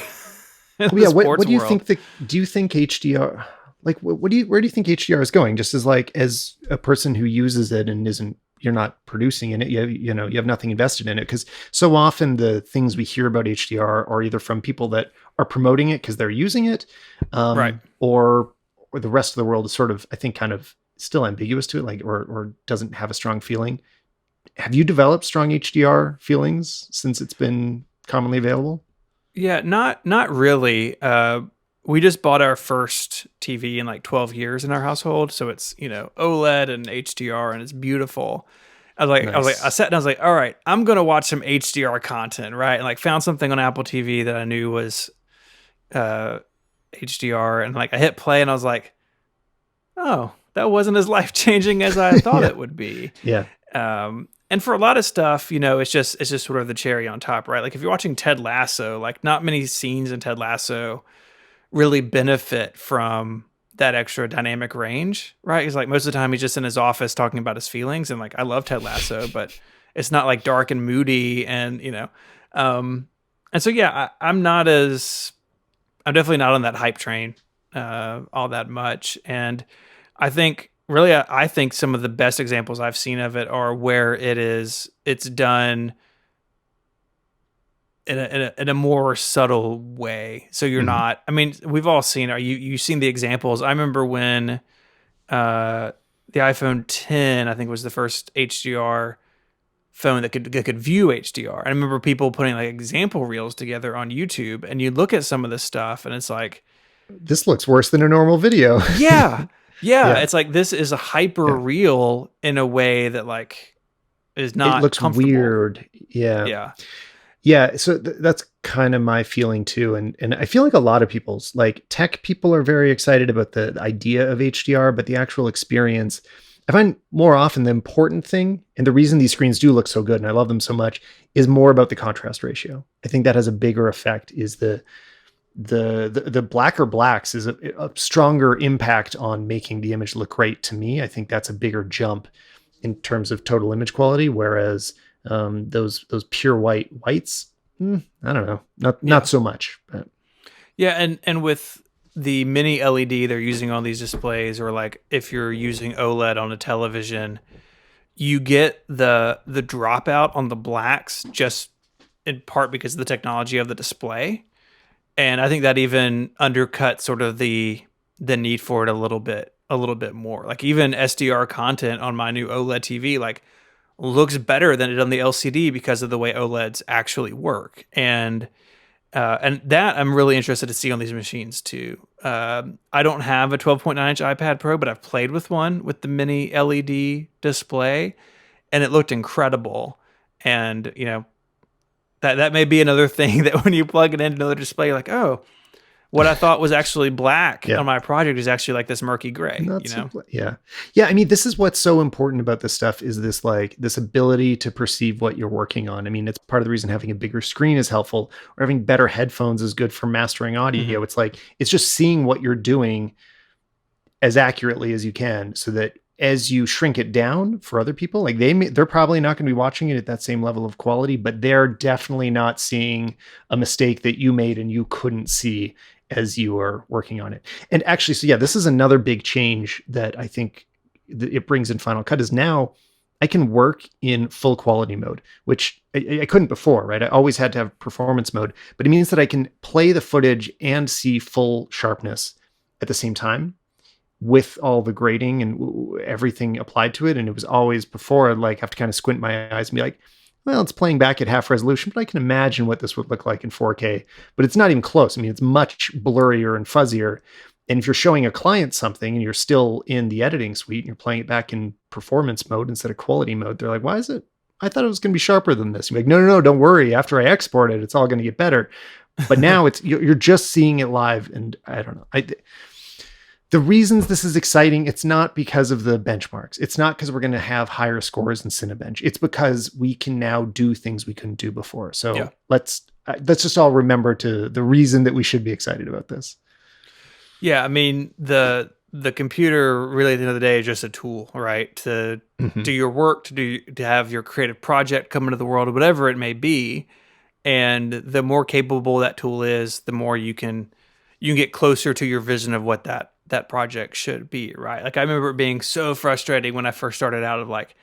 What do you think? Do you think HDR? Like, where do you think HDR is going? Just as a person who uses it and you're not producing in it, you have nothing invested in it, because so often the things we hear about HDR are either from people that are promoting it because they're using it, right, or the rest of the world is sort of, I think, kind of still ambiguous to it, like or doesn't have a strong feeling. Have you developed strong HDR feelings since it's been commonly available? Yeah, not really. We just bought our first TV in like 12 years in our household, so it's OLED and HDR, and it's beautiful. I sat down, I was like, all right, I'm gonna watch some HDR content, right? And like found something on Apple TV that I knew was HDR, and like I hit play, and I was like, oh, that wasn't as life changing as I thought it would be. Yeah. And for a lot of stuff, it's just sort of the cherry on top, right? Like if you're watching Ted Lasso, like not many scenes in Ted Lasso really benefit from that extra dynamic range, right? Because like most of the time he's just in his office talking about his feelings, and like I love Ted Lasso, but it's not like dark and moody, and and so yeah, I'm definitely not on that hype train all that much, and I think. Really, I think some of the best examples I've seen of it are where it's done in a more subtle way. So you're not. I mean, we've all seen. You've seen the examples. I remember when the iPhone 10, I think, was the first HDR phone that could view HDR. I remember people putting like example reels together on YouTube, and you look at some of this stuff, and it's like, this looks worse than a normal video. Yeah. Yeah, it's like this is a hyper real in a way that like is not. It looks weird. Yeah. So that's kind of my feeling too, and I feel like a lot of people's, like, tech people are very excited about the idea of HDR, but the actual experience, I find more often the important thing, and the reason these screens do look so good and I love them so much, is more about the contrast ratio. I think that has a bigger effect. Is the blacker blacks is a stronger impact on making the image look great to me. I think that's a bigger jump in terms of total image quality, whereas those pure whites, I don't know, not so much. But. Yeah, and with the mini LED they're using on these displays, or like if you're using OLED on a television, you get the dropout on the blacks just in part because of the technology of the display. And I think that even undercuts sort of the need for it a little bit more. Like even SDR content on my new OLED TV like looks better than it on the LCD because of the way OLEDs actually work. And that I'm really interested to see on these machines too. I don't have a 12.9-inch iPad Pro, but I've played with one with the mini LED display, and it looked incredible. And that may be another thing that when you plug it into another display, you're like, oh, what I thought was actually black on my project is actually like this murky gray. Yeah. I mean, this is what's so important about this stuff, is this ability to perceive what you're working on. I mean, it's part of the reason having a bigger screen is helpful, or having better headphones is good for mastering audio. Mm-hmm. It's like, it's just seeing what you're doing as accurately as you can, so that as you shrink it down for other people, like they're probably not going to be watching it at that same level of quality, but they're definitely not seeing a mistake that you made and you couldn't see as you are working on it. And actually, so yeah, this is another big change that I think it brings in Final Cut, is now I can work in full quality mode, which I couldn't before, right? I always had to have performance mode, but it means that I can play the footage and see full sharpness at the same time with all the grading and everything applied to it. And it was always before I'd like have to kind of squint my eyes and be like, well, it's playing back at half resolution, but I can imagine what this would look like in 4K. But it's not even close. I mean, it's much blurrier and fuzzier. And if you're showing a client something and you're still in the editing suite and you're playing it back in performance mode instead of quality mode, they're like, why is it? I thought it was going to be sharper than this. You're like, no, don't worry. After I export it, it's all going to get better. But now you're just seeing it live. And I don't know. The reasons this is exciting, it's not because of the benchmarks. It's not because we're going to have higher scores in Cinebench. It's because we can now do things we couldn't do before. So let's just all remember the reason that we should be excited about this. Yeah, I mean, the computer really at the end of the day is just a tool, right? To do your work, to have your creative project come into the world, or whatever it may be. And the more capable that tool is, the more you can get closer to your vision of what that project should be, right? Like I remember it being so frustrating when I first started out of like,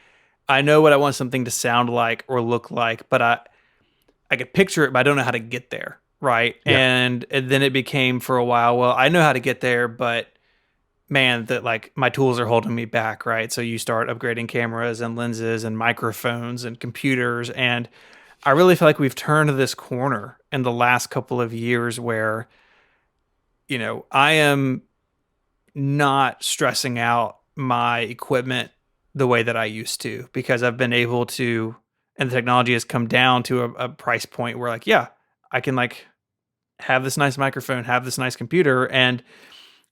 I know what I want something to sound like or look like, but I could picture it, but I don't know how to get there, right? Yeah. And then it became for a while, well, I know how to get there, but man, that like my tools are holding me back, right? So you start upgrading cameras and lenses and microphones and computers. And I really feel like we've turned this corner in the last couple of years where, I am not stressing out my equipment the way that I used to, because I've been able to, and the technology has come down to a price point where like, yeah, I can like have this nice microphone, have this nice computer. And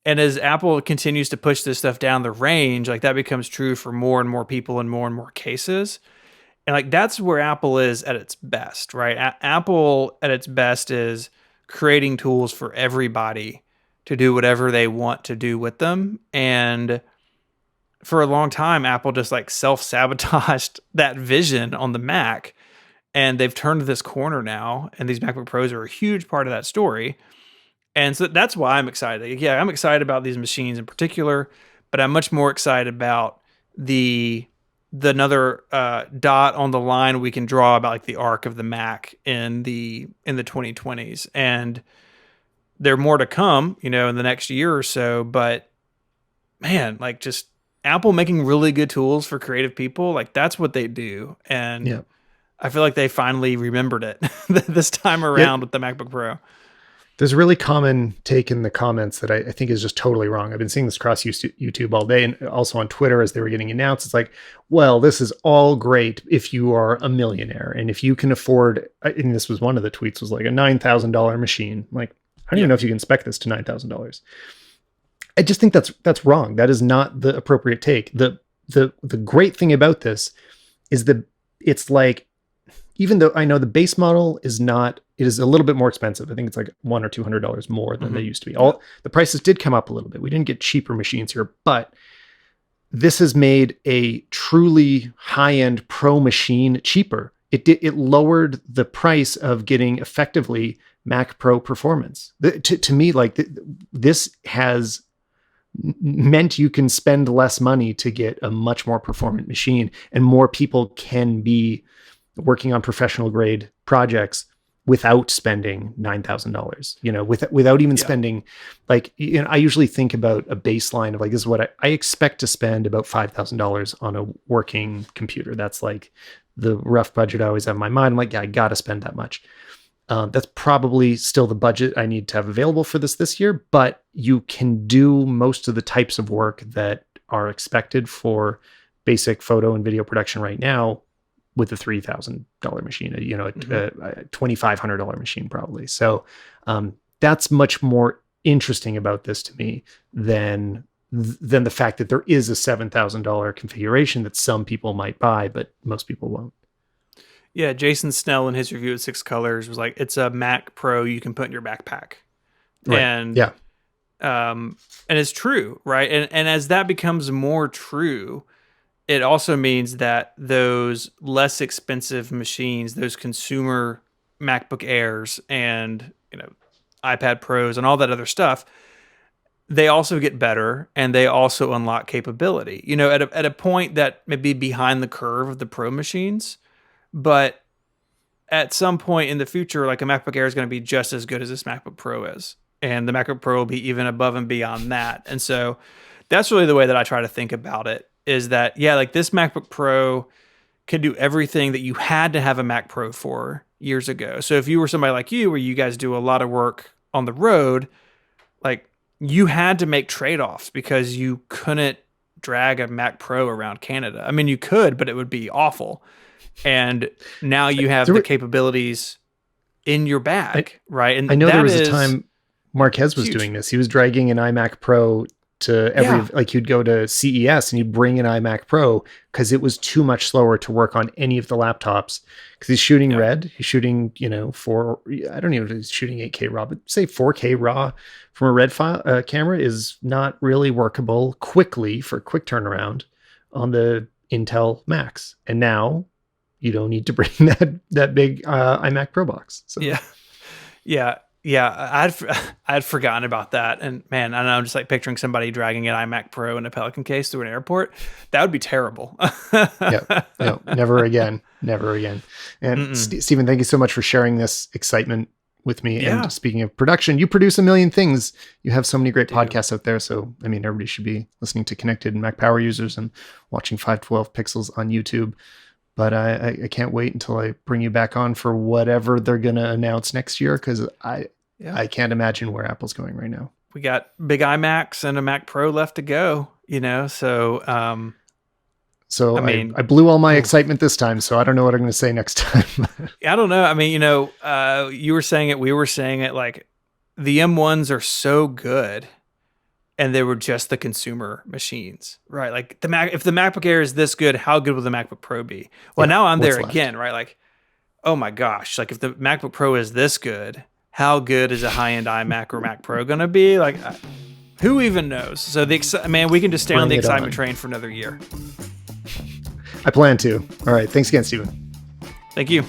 as Apple continues to push this stuff down the range, like that becomes true for more and more people in more and more cases. And like, that's where Apple is at its best, right? Apple at its best is creating tools for everybody to do whatever they want to do with them. And for a long time, Apple just like self-sabotaged that vision on the Mac. And they've turned this corner now. And these MacBook Pros are a huge part of that story. And so that's why I'm excited. Yeah, I'm excited about these machines in particular, but I'm much more excited about the another dot on the line we can draw about like the arc of the Mac in the 2020s. And there are more to come, in the next year or so, but man, like just Apple making really good tools for creative people, like that's what they do. And I feel like they finally remembered it this time around with the MacBook Pro. There's a really common take in the comments that I think is just totally wrong. I've been seeing this across YouTube all day and also on Twitter as they were getting announced. It's like, well, this is all great if you are a millionaire and if you can afford, and this was one of the tweets, was like a $9,000 machine. Like, I don't even know if you can spec this to $9,000. I just think that's wrong. That is not the appropriate take. The great thing about this is that it's like, even though I know the base model it is a little bit more expensive. I think it's like $100 or $200 more than they used to be. All the prices did come up a little bit. We didn't get cheaper machines here, but this has made a truly high-end pro machine cheaper. It lowered the price of getting effectively Mac Pro performance. To me, like this has meant you can spend less money to get a much more performant machine, and more people can be working on professional grade projects without spending $9,000, without even spending like, I usually think about a baseline of like, this is what I expect to spend about $5,000 on a working computer. That's like the rough budget I always have in my mind. I'm like, yeah, I got to spend that much. That's probably still the budget I need to have available for this year, but you can do most of the types of work that are expected for basic photo and video production right now with a $3,000 machine, a $2,500 machine probably. So that's much more interesting about this to me than the fact that there is a $7,000 configuration that some people might buy, but most people won't. Yeah, Jason Snell in his review at Six Colors was like, it's a Mac Pro you can put in your backpack. Right. And and it's true, right? And as that becomes more true, it also means that those less expensive machines, those consumer MacBook Airs and iPad Pros and all that other stuff, they also get better and they also unlock capability, at a point that may be behind the curve of the Pro machines, but at some point in the future, like a MacBook Air is going to be just as good as this MacBook Pro is. And the MacBook Pro will be even above and beyond that. And so that's really the way that I try to think about it, is that, yeah, like this MacBook Pro can do everything that you had to have a Mac Pro for years ago. So if you were somebody like you, where you guys do a lot of work on the road, like you had to make trade-offs because you couldn't drag a Mac Pro around Canada. I mean, you could, but it would be awful. And now you have the capabilities in your bag, right? And I know there was a time Marquez was doing this. He was dragging an iMac Pro to like you'd go to CES and you'd bring an iMac Pro because it was too much slower to work on any of the laptops, because he's shooting red. He's shooting, I don't even know if he's shooting 8K RAW, but say 4K RAW from a red file camera is not really workable quickly for quick turnaround on the Intel Macs. And now you don't need to bring that big iMac Pro box. So. Yeah, I'd forgotten about that, and man, I know, I'm just like picturing somebody dragging an iMac Pro in a Pelican case through an airport. That would be terrible. No, never again. And Stephen, thank you so much for sharing this excitement with me. Yeah. And speaking of production, you produce a million things. You have so many great podcasts out there. So, I mean, everybody should be listening to Connected and Mac Power Users and watching 512 Pixels on YouTube. But I can't wait until I bring you back on for whatever they're going to announce next year, because I can't imagine where Apple's going right now. We got big iMacs and a Mac Pro left to go, so... I mean, I blew all my excitement this time, so I don't know what I'm going to say next time. I don't know. I mean, you were saying it, we were saying it, like the M1s are so good, and they were just the consumer machines, right? Like if the MacBook Air is this good, how good will the MacBook Pro be? Well, now I'm there again, right? Like, oh my gosh, like if the MacBook Pro is this good, how good is a high-end iMac or Mac Pro going to be? Like, who even knows? So we can just stay on the excitement train for another year. I plan to. All right. Thanks again, Stephen. Thank you.